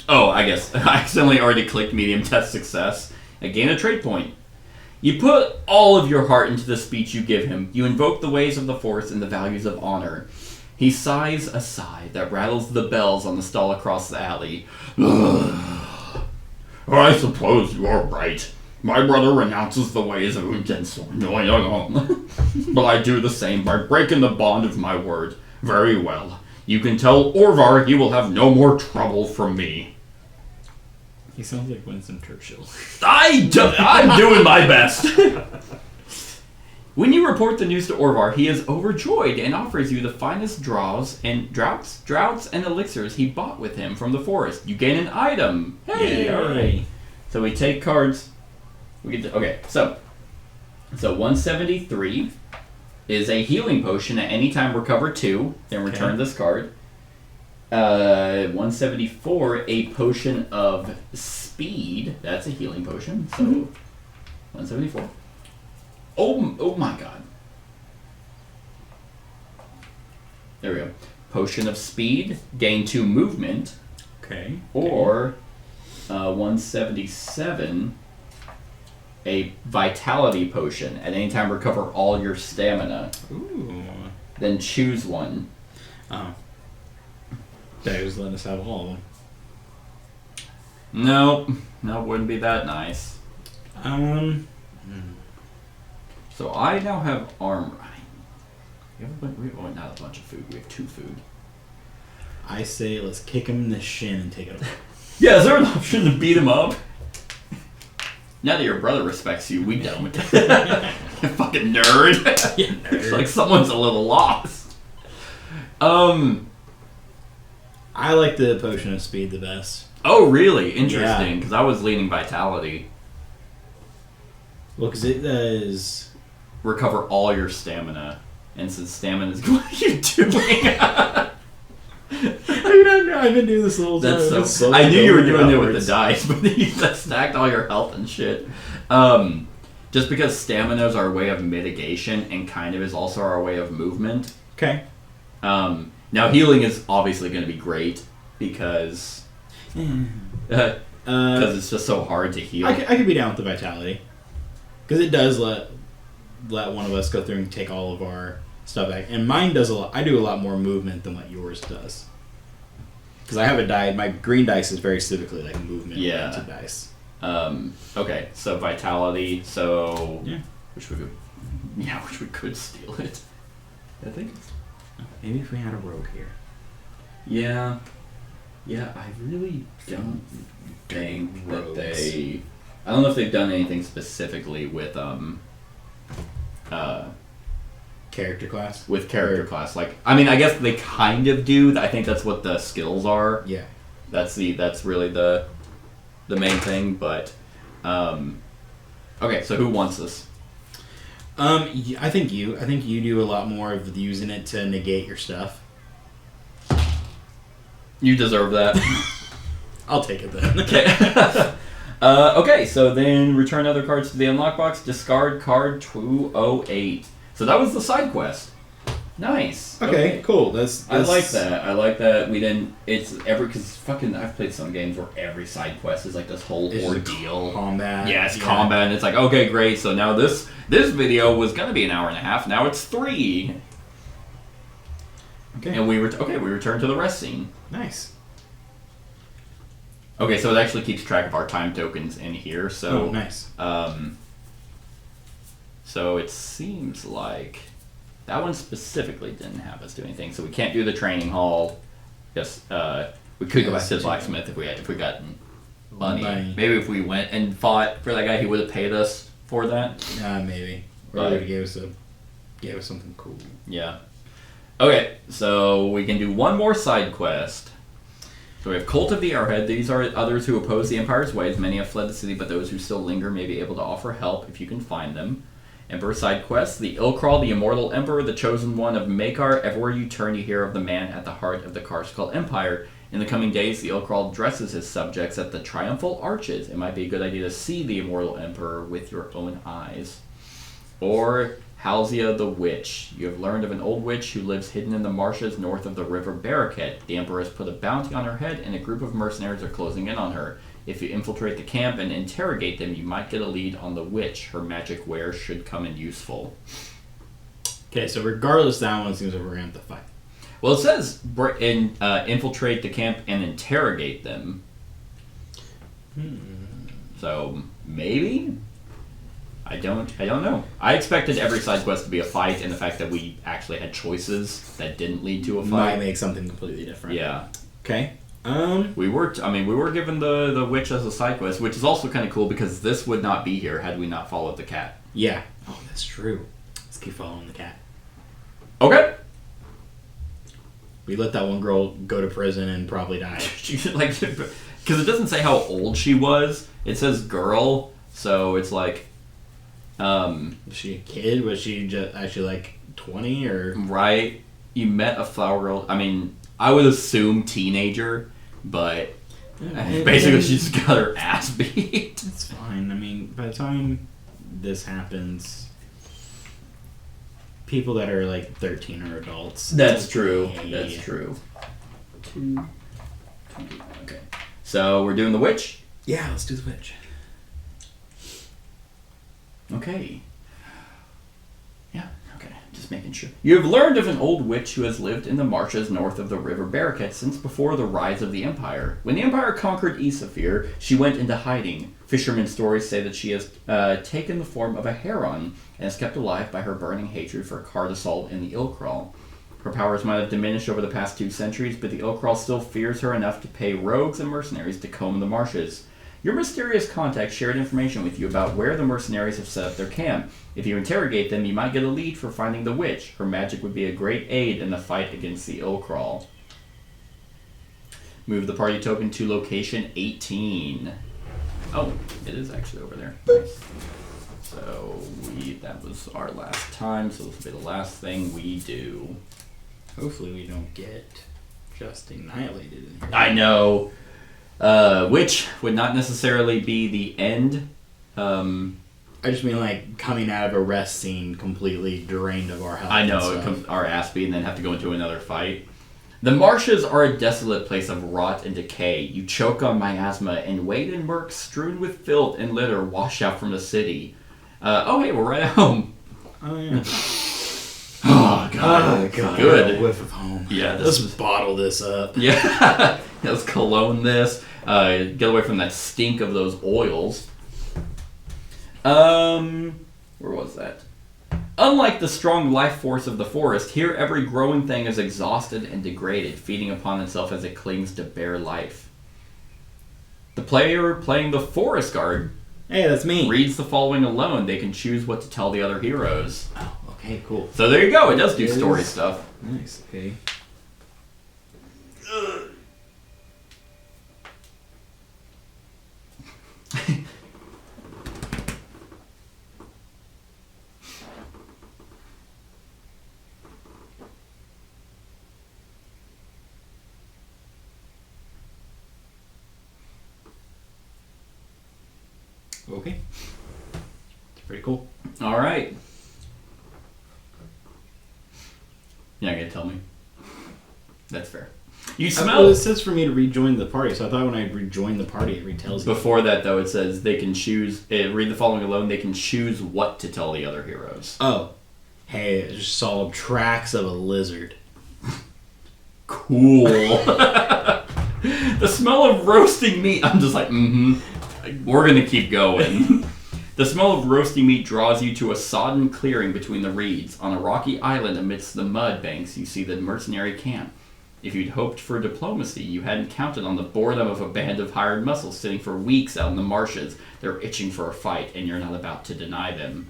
Oh, I guess. I accidentally already clicked medium test success. I gain a trait point. You put all of your heart into the speech you give him. You invoke the ways of the Force and the values of honor. He sighs a sigh that rattles the bells on the stall across the alley. I suppose you are right. My brother renounces the ways of utensil. But I do the same by breaking the bond of my word. Very well. You can tell Orvar he will have no more trouble from me. He sounds like Winston Churchill. I'm doing my best. When you report the news to Orvar, he is overjoyed and offers you the finest droughts and elixirs he bought with him from the forest. You gain an item. Hey, all right. So we take cards. So 173 is a healing potion. At any time, recover 2. Then return this card. 174, a potion of speed. That's a healing potion. So 174. Oh my God. There we go. Potion of speed, gain 2 movement. Okay. Or 177, a vitality potion. At any time, recover all your stamina. Ooh. Then choose one. Oh. They just let us have all of them. No, wouldn't be that nice. So I now have armor. We have not a bunch of food. We have 2 food. I say let's kick him in the shin and take it away. Yeah, is there an option to beat him up? Now that your brother respects you, we don't. You fucking nerd. Yeah, nerd. It's like someone's a little lost. I like the potion of speed the best. Oh, really? Interesting. Because I was leaning vitality. Well, because it does recover all your stamina, and since stamina is what are you doing? I I've been doing this the whole time. That's It's I knew you were going doing it with upwards. the dice, but then you stacked all your health and shit. Just because stamina is our way of mitigation and kind of is also our way of movement. Okay. Now healing is obviously going to be great because it's just so hard to heal. I could be down with the vitality. Because it does let one of us go through and take all of our stuff back. And mine does a lot. I do a lot more movement than what yours does. Because I have a die. My green dice is very specifically like movement oriented dice. Okay, so vitality. So Yeah. wish we could steal it. I think. Maybe if we had a rogue here. Yeah. I really don't think that Rogues. they. I don't know if they've done anything specifically with Character class? with character class. Like, I mean, I guess they kind of do. I think that's what the skills are. Yeah. That's really the main thing. But okay, so who wants this? I think you. I think you do a lot more of using it to negate your stuff. You deserve that. I'll take it then. Okay. Okay, so then return other cards to the unlock box. Discard card 208. So that was the side quest. Nice. Okay, cool. That's I like that. I like that we didn't. It's because fucking. I've played some games where every side quest is like this whole It's ordeal. Combat. Yeah, it's combat, and it's like, okay, great. So now this video was gonna be an hour and a half. Now it's 3. Okay. And we return to the rest scene. Nice. Okay, so it actually keeps track of our time tokens in here. So nice. So it seems like that one specifically didn't have us do anything. So we can't do the training hall. Just we could go back to the blacksmith if we got money. Maybe if we went and fought for that guy, he would have paid us for that. Maybe. Or But- he would have gave us something cool. Yeah. Okay, so we can do one more side quest. So we have Cult of the Arrowhead. These are others who oppose the Empire's ways. Many have fled the city, but those who still linger may be able to offer help if you can find them. Emperor side quest. The Ilkral, the Immortal Emperor, the Chosen One of Makar. Everywhere you turn, you hear of the man at the heart of the Karskal Empire. In the coming days, the Ilkral dresses his subjects at the triumphal arches. It might be a good idea to see the Immortal Emperor with your own eyes. Or Halzia the Witch. You have learned of an old witch who lives hidden in the marshes north of the river Baraket. The Emperor has put a bounty on her head, and a group of mercenaries are closing in on her. If you infiltrate the camp and interrogate them, you might get a lead on the witch. Her magic wares should come in useful. Okay, so regardless, that one seems like we're going to have to fight. Well, it says infiltrate the camp and interrogate them. So maybe. I don't know. I expected every side quest to be a fight, and the fact that we actually had choices that didn't lead to a Might fight. make something completely different. Yeah. Okay. We were given the witch as a side quest, which is also kind of cool because this would not be here had we not followed the cat. Yeah. Oh, that's true. Let's keep following the cat. Okay. We let that one girl go to prison and probably die. Like, because it doesn't say how old she was. It says girl, so it's like, Was she a kid? Was she just actually like 20 or? right. You met a flower girl. I mean, I would assume teenager, but basically she just got her ass beat. It's fine. I mean, by the time this happens, people that are like 13 are adults. That's true. Hey. That's true. 2, 20. Okay. So we're doing the witch. Yeah, let's do the witch. Okay. Yeah, okay. Just making sure. You have learned of an old witch who has lived in the marshes north of the river Baraket since before the rise of the Empire. When the Empire conquered Isafir, she went into hiding. Fishermen's stories say that she has taken the form of a heron and is kept alive by her burning hatred for Kardasol in the Ilkral. Her powers might have diminished over the past 2 centuries, but the Ilkral still fears her enough to pay rogues and mercenaries to comb the marshes. Your mysterious contact shared information with you about where the mercenaries have set up their camp. If you interrogate them, you might get a lead for finding the witch. Her magic would be a great aid in the fight against the Ilkral. Move the party token to location 18. Oh, it is actually over there. Nice. So that was our last time, so this will be the last thing we do. Hopefully we don't get just annihilated in here. I know. Which would not necessarily be the end. I just mean like coming out of a rest scene completely drained of our health. I know, it comes our ass beat and then have to go into another fight. The marshes are a desolate place of rot and decay. You choke on miasma and wade in murk strewn with filth and litter wash out from the city. Hey, we're right at home. Oh, yeah. Oh, God. Good. A whiff of home. Yeah, let's bottle this up. Yeah, let's cologne this. Get away from that stink of those oils. Where was that? Unlike the strong life force of the forest, here every growing thing is exhausted and degraded, feeding upon itself as it clings to bare life. The player playing the forest guard, hey, that's me, reads the following alone. They can choose what to tell the other heroes. Oh, okay, cool. So there you go. It does do story stuff. Nice. Okay. Okay. It's pretty cool. All right. You're not gonna tell me. That's fair. You smell. Well, it says for me to rejoin the party, so I thought when I rejoin the party, it retells you. Before that, though, it says they can choose. Read the following alone. They can choose what to tell the other heroes. Oh. Hey, I just saw tracks of a lizard. Cool. The smell of roasting meat. I'm just like, We're gonna keep going. The smell of roasting meat draws you to a sodden clearing between the reeds. On a rocky island amidst the mud banks, you see the mercenary camp. If you'd hoped for diplomacy, you hadn't counted on the boredom of a band of hired muscles sitting for weeks out in the marshes. They're itching for a fight, and you're not about to deny them.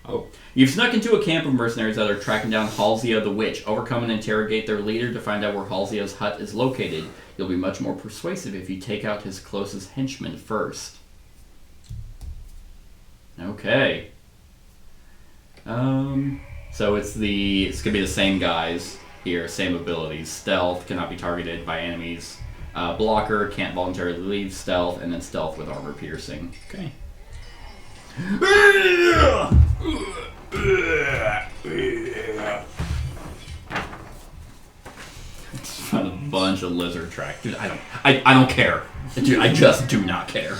Oh. You've snuck into a camp of mercenaries that are tracking down Halzia the Witch. Overcome and interrogate their leader to find out where Halzia's hut is located. You'll be much more persuasive if you take out his closest henchman first. Okay. So it's gonna be the same guys here, same abilities. Stealth, cannot be targeted by enemies. Blocker, can't voluntarily leave. Stealth, and then stealth with armor piercing. Okay. Found a bunch of lizard track. Dude, I don't care. Dude, I just do not care.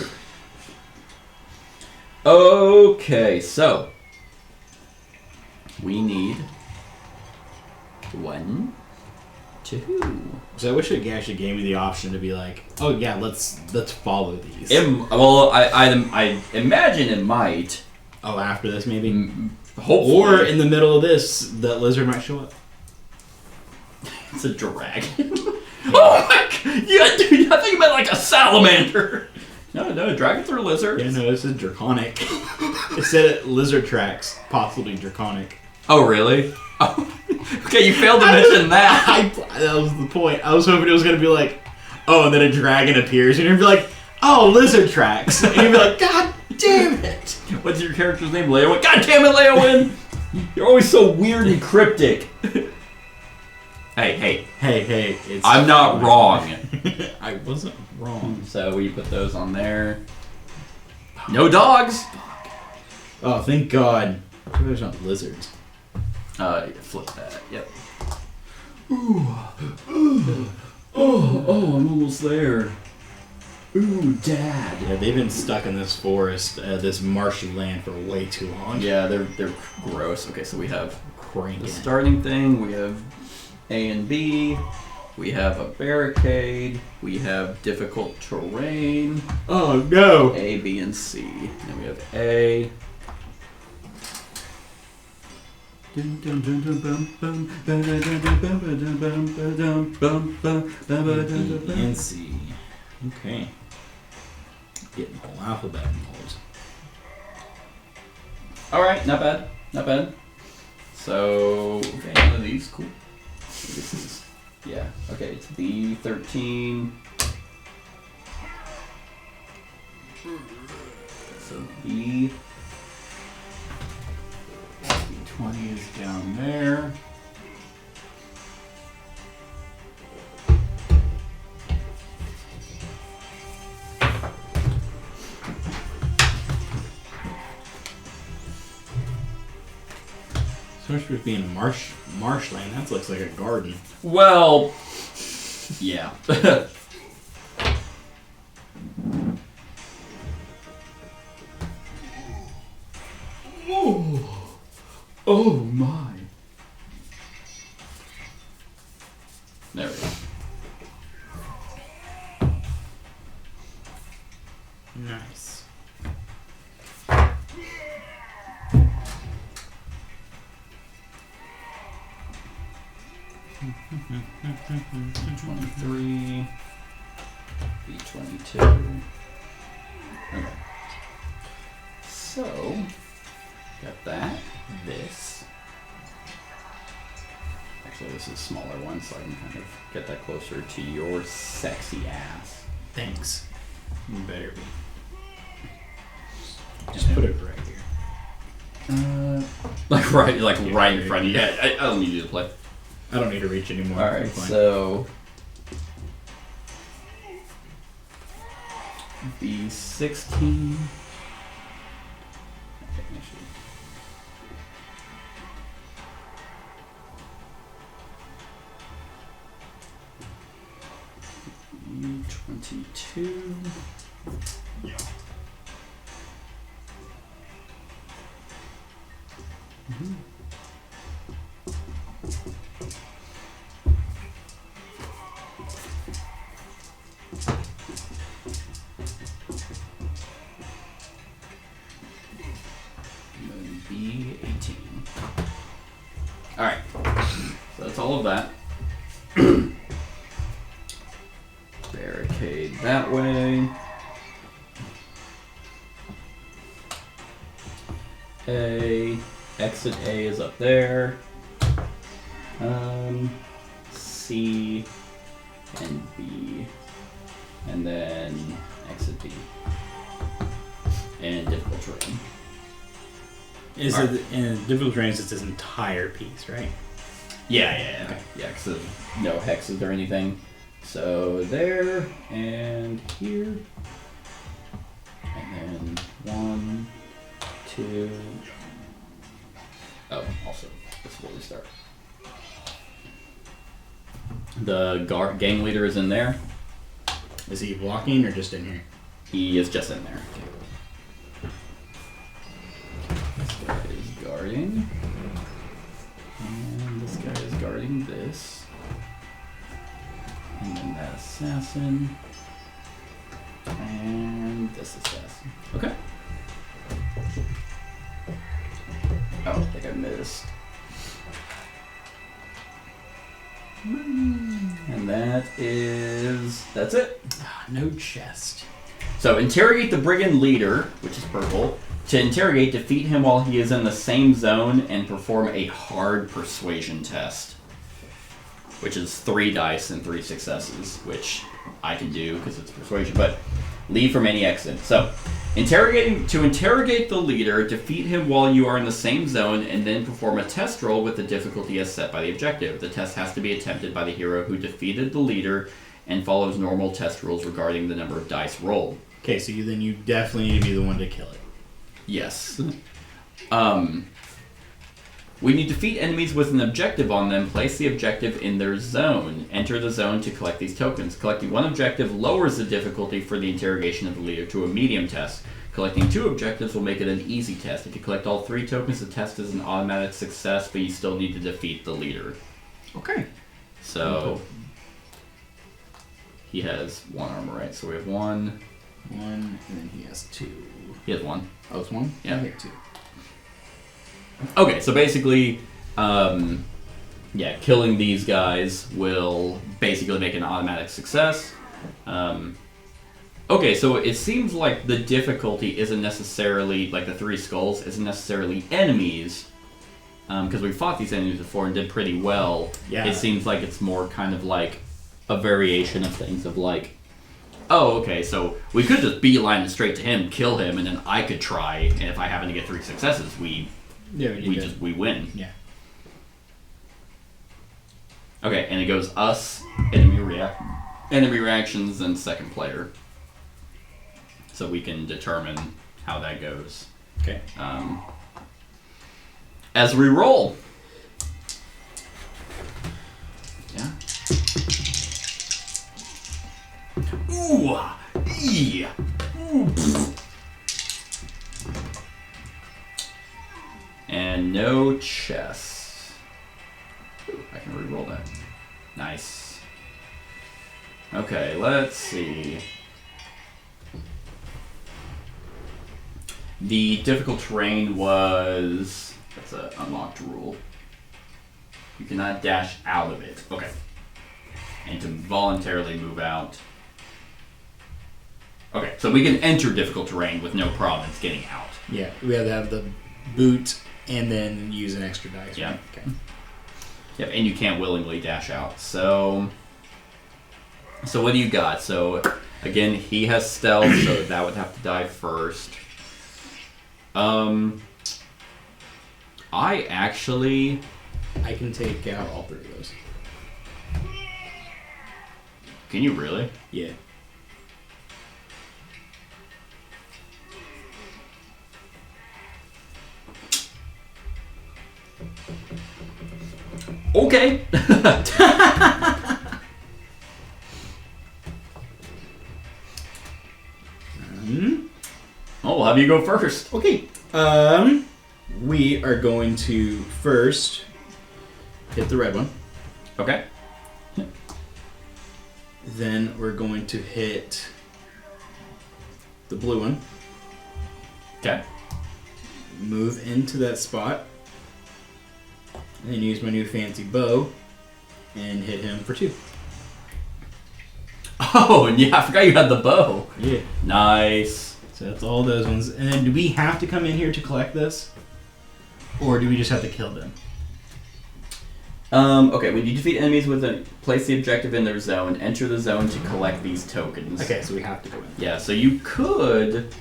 Okay, so we need 1, 2. So I wish it actually gave me the option to be like, oh yeah, let's follow these. I imagine it might. Oh, after this maybe? Hopefully. Or in the middle of this, that lizard might show up. It's a dragon. Oh my god! Yeah, dude, I think you meant like a salamander. No, dragons are lizards. Yeah, no, this is draconic. It said lizard tracks, possibly draconic. Oh, really? Oh. Okay, you failed to mention that. That was the point. I was hoping it was going to be like, oh, and then a dragon appears, and you'd be like, oh, lizard tracks. And you'd be like, God damn it. What's your character's name, Leowin? God damn it, Leowin! You're always so weird and cryptic. Hey. It's I'm not wrong. I wasn't wrong. So we put those on there. No dogs! Oh, thank God. There's not lizards. Flip that. Yep. Oh, I'm almost there. Ooh, Dad. Yeah, they've been stuck in this forest, this marshy land for way too long. Yeah, they're gross. Okay, so we have Cranking. the starting thing. We have A and B. We have a barricade. We have difficult terrain. Oh no! A, B, and C. Then we have A. B and C. Okay. Getting the whole alphabet involved. Alright, not bad. So, okay, none of these, cool. This is, yeah, okay, it's B13. So B. B20 is down there. Especially with being a marshland, that looks like a garden. Well, yeah. Oh my. There we go. Nice. B23. B22. Okay. So, got that. This. Actually, this is a smaller one, so I can kind of get that closer to your sexy ass. Thanks. You better be. Just put it right here. Like right in front of you. Yeah, I don't need you to play. I don't need to reach anymore. All right, so B16. B22. B18. Alright. So that's all of that. Barricade that way. A. Exit A is up there. C and B. And then exit B. And difficult terrain. Is it in difficult terrain? It's this entire piece, right? Yeah. Okay. Yeah, because of no hexes or anything. So there and here. And then 1, 2. Oh, also, before we start. The gang leader is in there. Is he blocking or just in here? He is just in there. This guy is guarding. And this guy is guarding this. And then that assassin. And this assassin. Okay. Oh, I think I missed. And that's it. No chest. So interrogate the brigand leader, which is purple. To interrogate, defeat him while he is in the same zone and perform a hard persuasion test. Which is 3 dice and 3 successes, which I can do because it's persuasion, but leave from any exit. So, to interrogate the leader, defeat him while you are in the same zone, and then perform a test roll with the difficulty as set by the objective. The test has to be attempted by the hero who defeated the leader and follows normal test rules regarding the number of dice rolled. Okay, so you definitely need to be the one to kill it. Yes. When you defeat enemies with an objective on them, place the objective in their zone. Enter the zone to collect these tokens. Collecting 1 objective lowers the difficulty for the interrogation of the leader to a medium test. Collecting 2 objectives will make it an easy test. If you collect all 3 tokens, the test is an automatic success, but you still need to defeat the leader. Okay. So, he has 1 armor, right? So we have 1. 1, and then he has 2. He has 1. Oh, it's 1? Yeah. I have 2. Okay, so basically, killing these guys will basically make an automatic success. Okay, so it seems like the difficulty isn't necessarily, like the 3 skulls, isn't necessarily enemies, because we fought these enemies before and did pretty well. Yeah. It seems like it's more kind of like a variation of things of like, oh, okay, so we could just beeline it straight to him, kill him, and then I could try, and if I happen to get 3 successes, we win. Yeah. Okay, and it goes us, enemy reactions, and second player. So we can determine how that goes. Okay. As we roll. Ooh, ee. Ooh. And no chest. Ooh, I can reroll that. Nice. Okay, let's see. The difficult terrain was... That's an unlocked rule. You cannot dash out of it. Okay. And to voluntarily move out. Okay, so we can enter difficult terrain with no problem. It's getting out. Yeah, we have to have the boot and then use an extra dice. Yeah. Right? Okay. Yep, and you can't willingly dash out. So what do you got? So again, he has stealth, so that would have to die first. I can take out all 3 of those. Can you really? Yeah. Okay. Oh, we'll have you go first. Okay. We are going to first hit the red one. Okay. Then we're going to hit the blue one. Okay. Move into that spot. And then use my new fancy bow and hit him for 2. Oh, and yeah, I forgot you had the bow. Yeah. Nice. So that's all those ones. And then do we have to come in here to collect this? Or do we just have to kill them? Okay, when you defeat enemies place the objective in their zone, enter the zone to collect these tokens. Okay, so we have to go in. Yeah, so you could...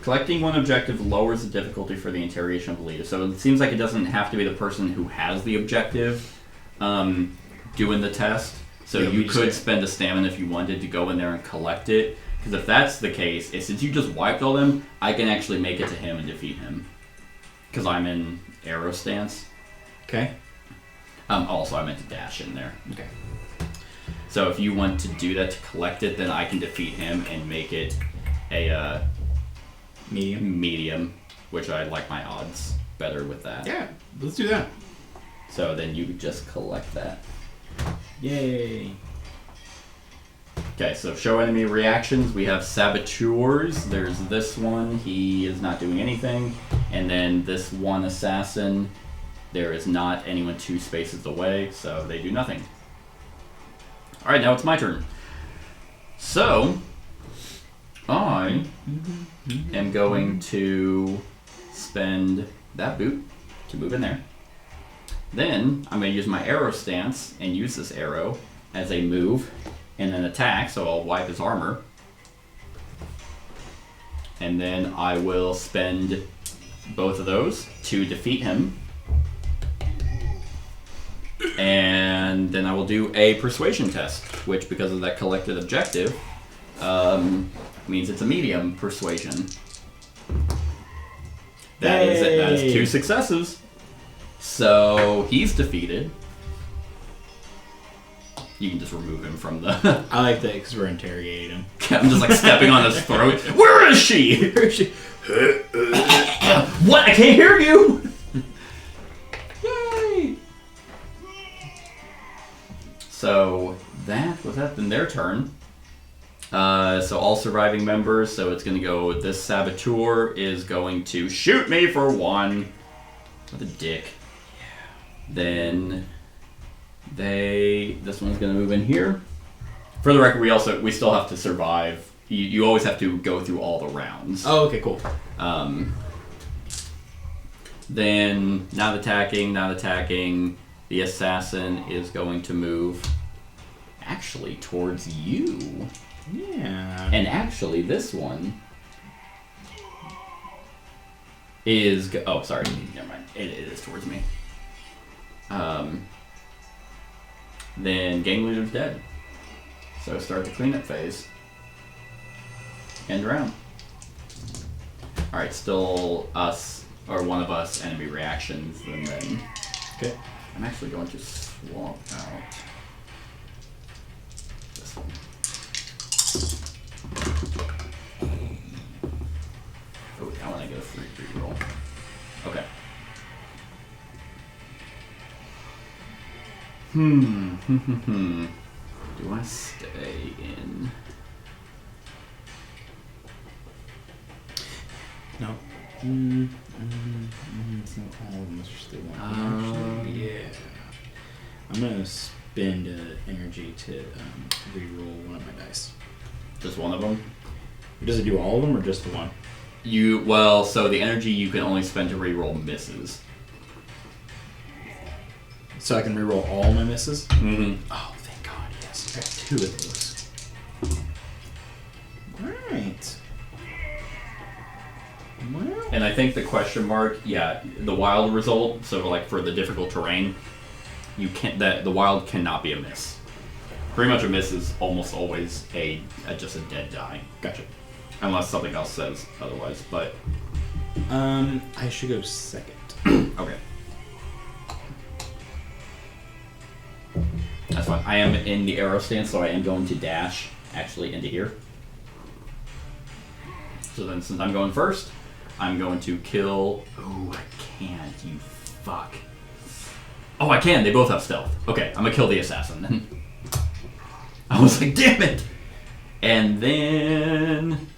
Collecting one objective lowers the difficulty for the interrogation of the leader. So it seems like it doesn't have to be the person who has the objective doing the test. So Yeah, you could spend a stamina if you wanted to go in there and collect it. Because if that's the case, since you just wiped all them, I can actually make it to him and defeat him. Because I'm in arrow stance. Okay. Also, I meant to dash in there. Okay. So if you want to do that to collect it, then I can defeat him and make it a medium, which I like my odds better with that. Yeah, let's do that. So then you just collect that. Yay. Okay, so show enemy reactions. We have saboteurs. There's this one. He is not doing anything. And then this one assassin. There is not anyone 2 spaces away, so they do nothing. Alright, now it's my turn. So, I am going to spend that boot to move in there. Then, I'm going to use my arrow stance and use this arrow as a move and an attack, so I'll wipe his armor. And then I will spend both of those to defeat him. And then I will do a persuasion test, which, because of that collected objective, means it's a medium persuasion. That is 2 successes. So he's defeated. You can just remove him from the... I like that because we're interrogating him. I'm just like stepping on his throat. Where is she? Where is she? What? I can't hear you! Yay! So that was that. Then their turn. So all surviving members. So it's going to go. This saboteur is going to shoot me for 1. What a dick. Yeah. Then this one's going to move in here. For the record, we still have to survive. You always have to go through all the rounds. Oh, okay, cool. Then not attacking. The assassin is going to move actually towards you. Yeah. And actually this one is... oh, sorry. Never mind. It is towards me. Then gang leader's dead. So start the cleanup phase. End round. Alright, still us, or one of us, enemy reactions, and then... Okay. I'm actually going to swap out this one. Do I stay in? No. So all of them are still one. Yeah. I'm gonna spend energy to re-roll one of my dice. Just one of them? Does it do all of them or just the one? So the energy you can only spend to re-roll misses. So I can re-roll all my misses? Mm-hmm. Oh, thank God, yes. I got 2 of those. Alright. Well. And I think the question mark, the wild result, so like for the difficult terrain, the wild cannot be a miss. Pretty much a miss is almost always just a dead die. Gotcha. Unless something else says otherwise, but... I should go second. Okay. That's fine. I am in the arrow stance, so I am going to dash actually into here. So then since I'm going first, I'm going to kill... Oh, I can't, you fuck. Oh, I can. They both have stealth. Okay, I'm going to kill the assassin then. I was like, damn it! And then...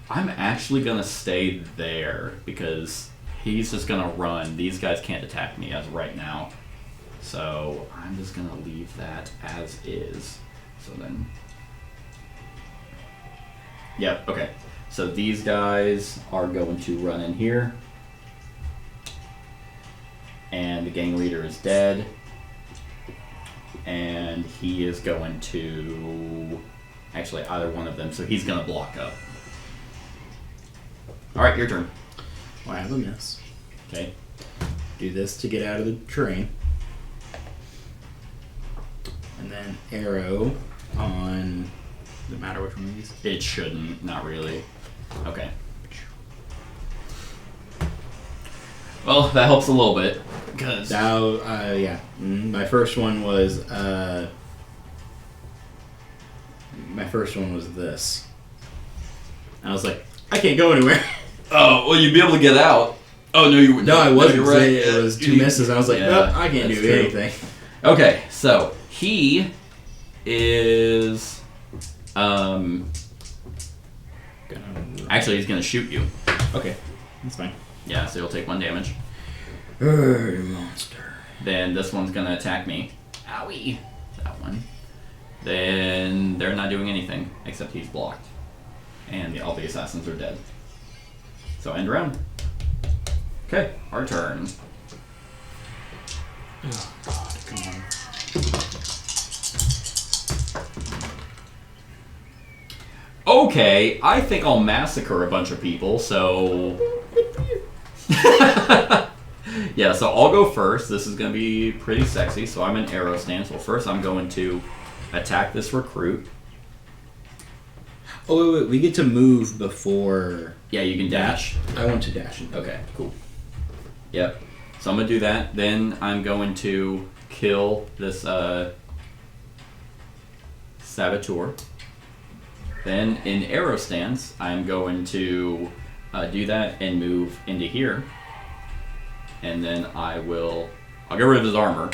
I'm actually going to stay there because he's just going to run. These guys can't attack me as right now. So I'm just going to leave that as is. So then... Yep, okay. So these guys are going to run in here. And the gang leader is dead. And he is going to... Actually, either one of them. So he's going to block up. Alright, your turn. Well, I have a miss. Okay. Do this to get out of the terrain. And then arrow on... Does it matter which one of these? It shouldn't, not really. Okay. Well, that helps a little bit. Because... yeah. My first one was... My first one was this. I was like, I can't go anywhere. Oh, well, you'd be able to get out. Oh, no, you wouldn't. No, I wasn't. No, you're right. It was 2 misses. I was like, nope, I can't do anything. Okay, so he is... Actually, he's going to shoot you. Okay, that's fine. Yeah, so you'll take 1 damage. Monster. Then this one's going to attack me. Owie. That one. Then they're not doing anything, except he's blocked. And all the assassins are dead. So end round. Okay, our turn. Oh, God, come on. Okay, I think I'll massacre a bunch of people, so... Yeah, so I'll go first. This is going to be pretty sexy, so I'm in arrow stance. Well, first I'm going to attack this recruit. Oh, wait, we get to move before... Yeah, you can dash. I want to dash. Okay, cool. Yep. So I'm going to do that. Then I'm going to kill this saboteur. Then in arrow stance, I'm going to do that and move into here. And then I'll get rid of his armor.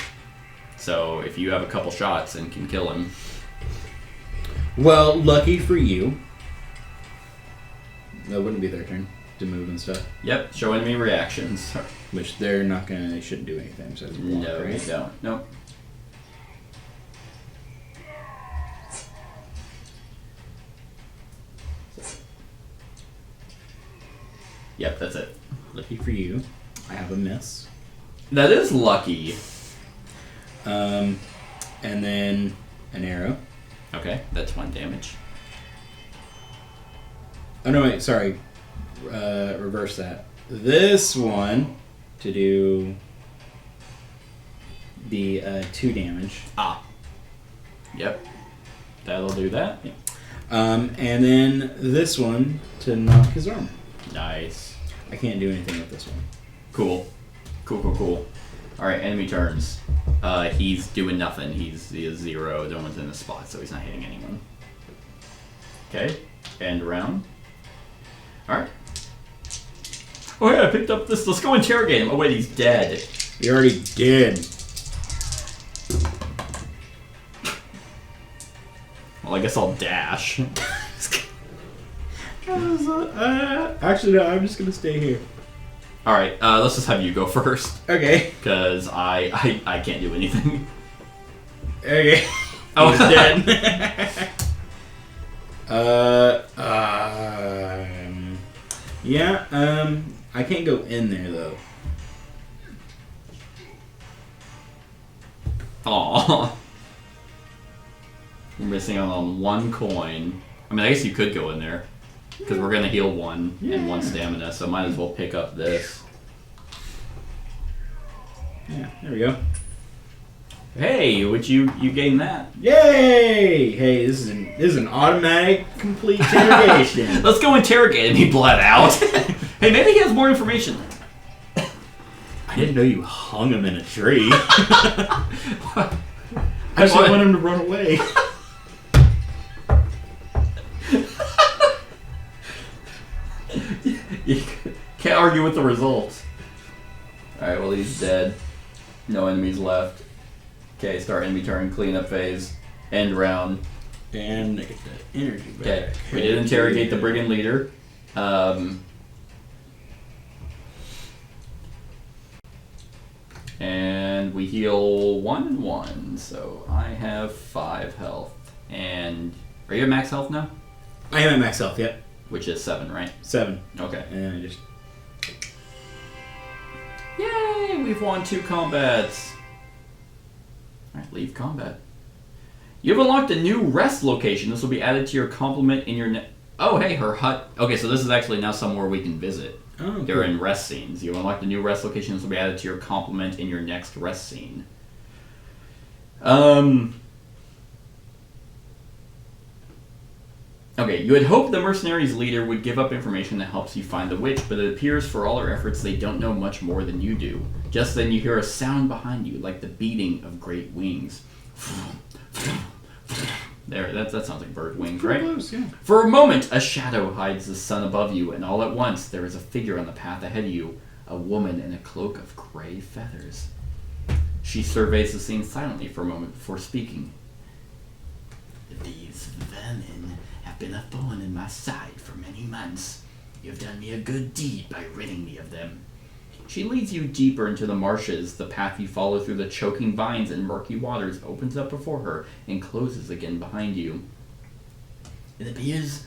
So if you have a couple shots and can kill him. Well, lucky for you. That wouldn't be their turn to move and stuff. Yep, show enemy reactions. Which they're not gonna, they shouldn't do anything besides block, No, right? they don't. Nope. Yep, that's it. Lucky for you, I have a miss. That is lucky. And then an arrow. Okay, that's 1 damage. Oh no, wait, sorry. Reverse that. This one to do the 2 damage. Ah. Yep. That'll do that. Yeah. And then this one to knock his armor. Nice. I can't do anything with this one. Cool. Cool. Alright, enemy turns. He's doing nothing. He is 0. No one's in the spot, so he's not hitting anyone. Okay, end round. Alright. Oh yeah, I picked up this. Let's go interrogate him. Oh wait, he's dead. We already did. Well, I guess I'll dash. Actually, no. I'm just gonna stay here. All right, let's just have you go first, Okay. because I can't do anything. Okay. Oh, He's dead. Yeah. I can't go in there though. Aw. We're missing out on 1 coin. I mean, I guess you could go in there. Because we're going to heal 1 and 1 stamina, so might as well pick up this. Yeah. There we go. Hey, would you gain that? Yay! Hey, this is an automatic complete interrogation. Let's go interrogate him. He bled out. Hey, maybe he has more information. I didn't know you hung him in a tree. I just want him to run away. You can't argue with the results. Alright, well, he's dead. No enemies left. Okay, start enemy turn, cleanup phase, end round. And get that energy back. Okay, we did interrogate the brigand leader. And we heal 1 and 1, so I have 5 health. And are you at max health now? I am at max health, yep. Which is 7, right? 7. Okay. And I just... Yay! We've won 2 combats. Alright, leave combat. You've unlocked a new rest location. This will be added to your complement in your... Oh, hey, her hut. Okay, so this is actually now somewhere we can visit. Oh, during rest scenes. You unlocked a new rest location. This will be added to your complement in your next rest scene. Okay, you had hoped the mercenaries' leader would give up information that helps you find the witch, but it appears for all their efforts they don't know much more than you do. Just then you hear a sound behind you, like the beating of great wings. There, that sounds like bird wings, right? Close, yeah. For a moment, a shadow hides the sun above you, and all at once there is a figure on the path ahead of you, a woman in a cloak of gray feathers. She surveys the scene silently for a moment before speaking. These vermin have been a thorn in my side for many months. You have done me a good deed by ridding me of them. She leads you deeper into the marshes. The path you follow through the choking vines and murky waters opens up before her and closes again behind you. It appears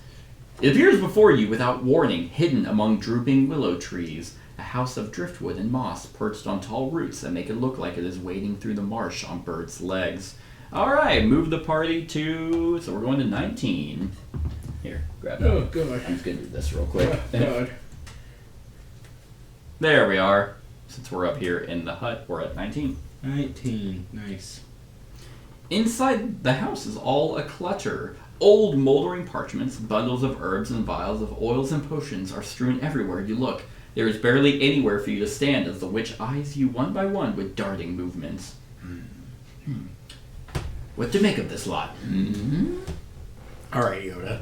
before you without warning, hidden among drooping willow trees, a house of driftwood and moss perched on tall roots that make it look like it is wading through the marsh on birds' legs. Alright, move the party to... So we're going to 19. Here, grab that. Oh, God. I'm just going to do this real quick. Oh, God. There we are. Since we're up here in the hut, we're at 19. 19. Nice. Inside the house is all a clutter. Old moldering parchments, bundles of herbs and vials of oils and potions are strewn everywhere you look. There is barely anywhere for you to stand as the witch eyes you one by one with darting movements. What to make of this lot? All right, Yoda.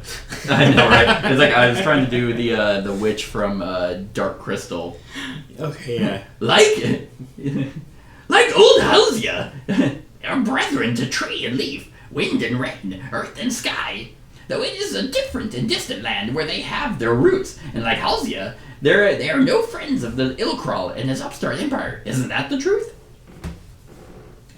I know, right? It's like I was trying to do the witch from Dark Crystal. Okay, yeah. Like old Halsia, our brethren to tree and leaf, wind and rain, earth and sky. Though it is a different and distant land where they have their roots, and like Halsia, they are no friends of the Ilkral and his upstart empire. Isn't that the truth?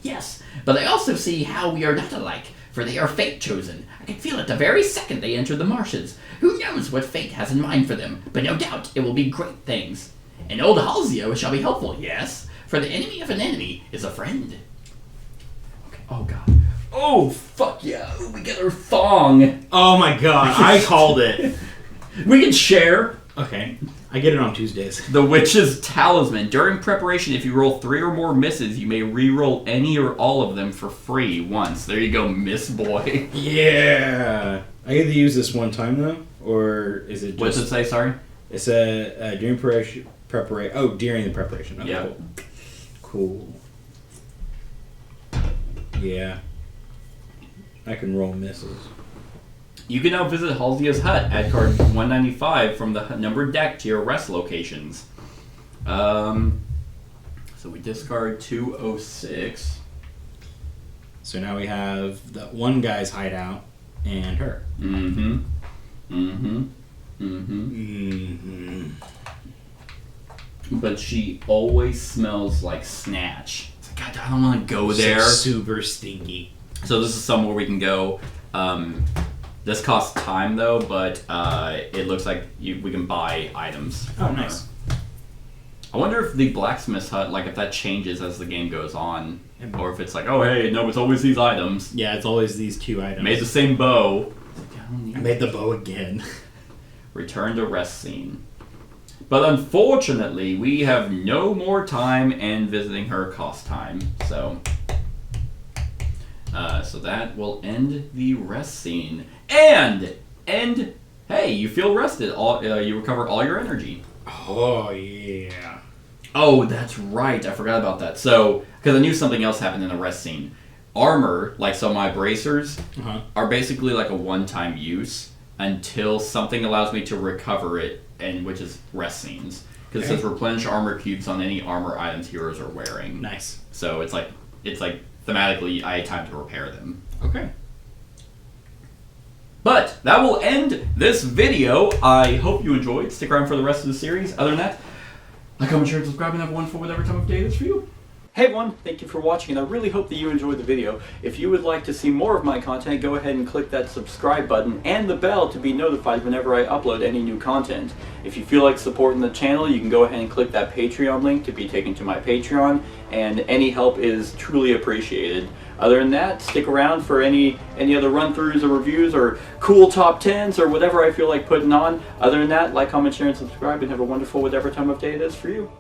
Yes, but I also see how we are not alike, for they are fate chosen. I can feel it the very second they enter the marshes. Who knows what fate has in mind for them, but no doubt it will be great things. And old Halsio shall be helpful, yes, for the enemy of an enemy is a friend. Okay. Oh, God. Oh, fuck yeah. Ooh, we get our thong. Oh, my God. I called it. We can share. Okay. I get it on Tuesdays. The Witch's Talisman. During preparation, if you roll 3 or more misses, you may re-roll any or all of them for free once. There you go, Miss Boy. Yeah. I get to use this one time, though? Or is it just... What's it say, sorry? It's during preparation... Oh, during the preparation. Okay, yeah. Cool. Yeah. I can roll misses. You can now visit Halsia's hut. Add card 195 from the numbered deck to your rest locations. So we discard 206. So now we have that one guy's hideout. and her. Mm-hmm. But she always smells like snatch. It's like, God, I don't want to go there. Super stinky. So this is somewhere we can go. This costs time though, but it looks like we can buy items. Oh, nice. I wonder if the blacksmith's hut, like if that changes as the game goes on, or if it's like, oh hey, no, it's always these items. Yeah, it's always these 2 items. Made the same bow. I made the bow again. Return to rest scene. But unfortunately, we have no more time, and visiting her costs time. So that will end the rest scene. And hey, you feel rested. You recover all your energy. Oh yeah. Oh, that's right. I forgot about that. So, because I knew something else happened in the rest scene. Armor, like so my bracers, are basically like a one-time use until something allows me to recover it, and which is rest scenes. Because it says replenish armor cubes on any armor items heroes are wearing. Nice. So it's like thematically I had time to repair them. Okay. But that will end this video. I hope you enjoyed. Stick around for the rest of the series. Other than that, like, comment, share, and subscribe, and have a wonderful whatever time of day it is for you. Hey everyone, thank you for watching, and I really hope that you enjoyed the video. If you would like to see more of my content, go ahead and click that subscribe button and the bell to be notified whenever I upload any new content. If you feel like supporting the channel, you can go ahead and click that Patreon link to be taken to my Patreon, and any help is truly appreciated. Other than that, stick around for any other run-throughs or reviews or cool top 10s or whatever I feel like putting on. Other than that, like, comment, share, and subscribe, and have a wonderful whatever time of day it is for you.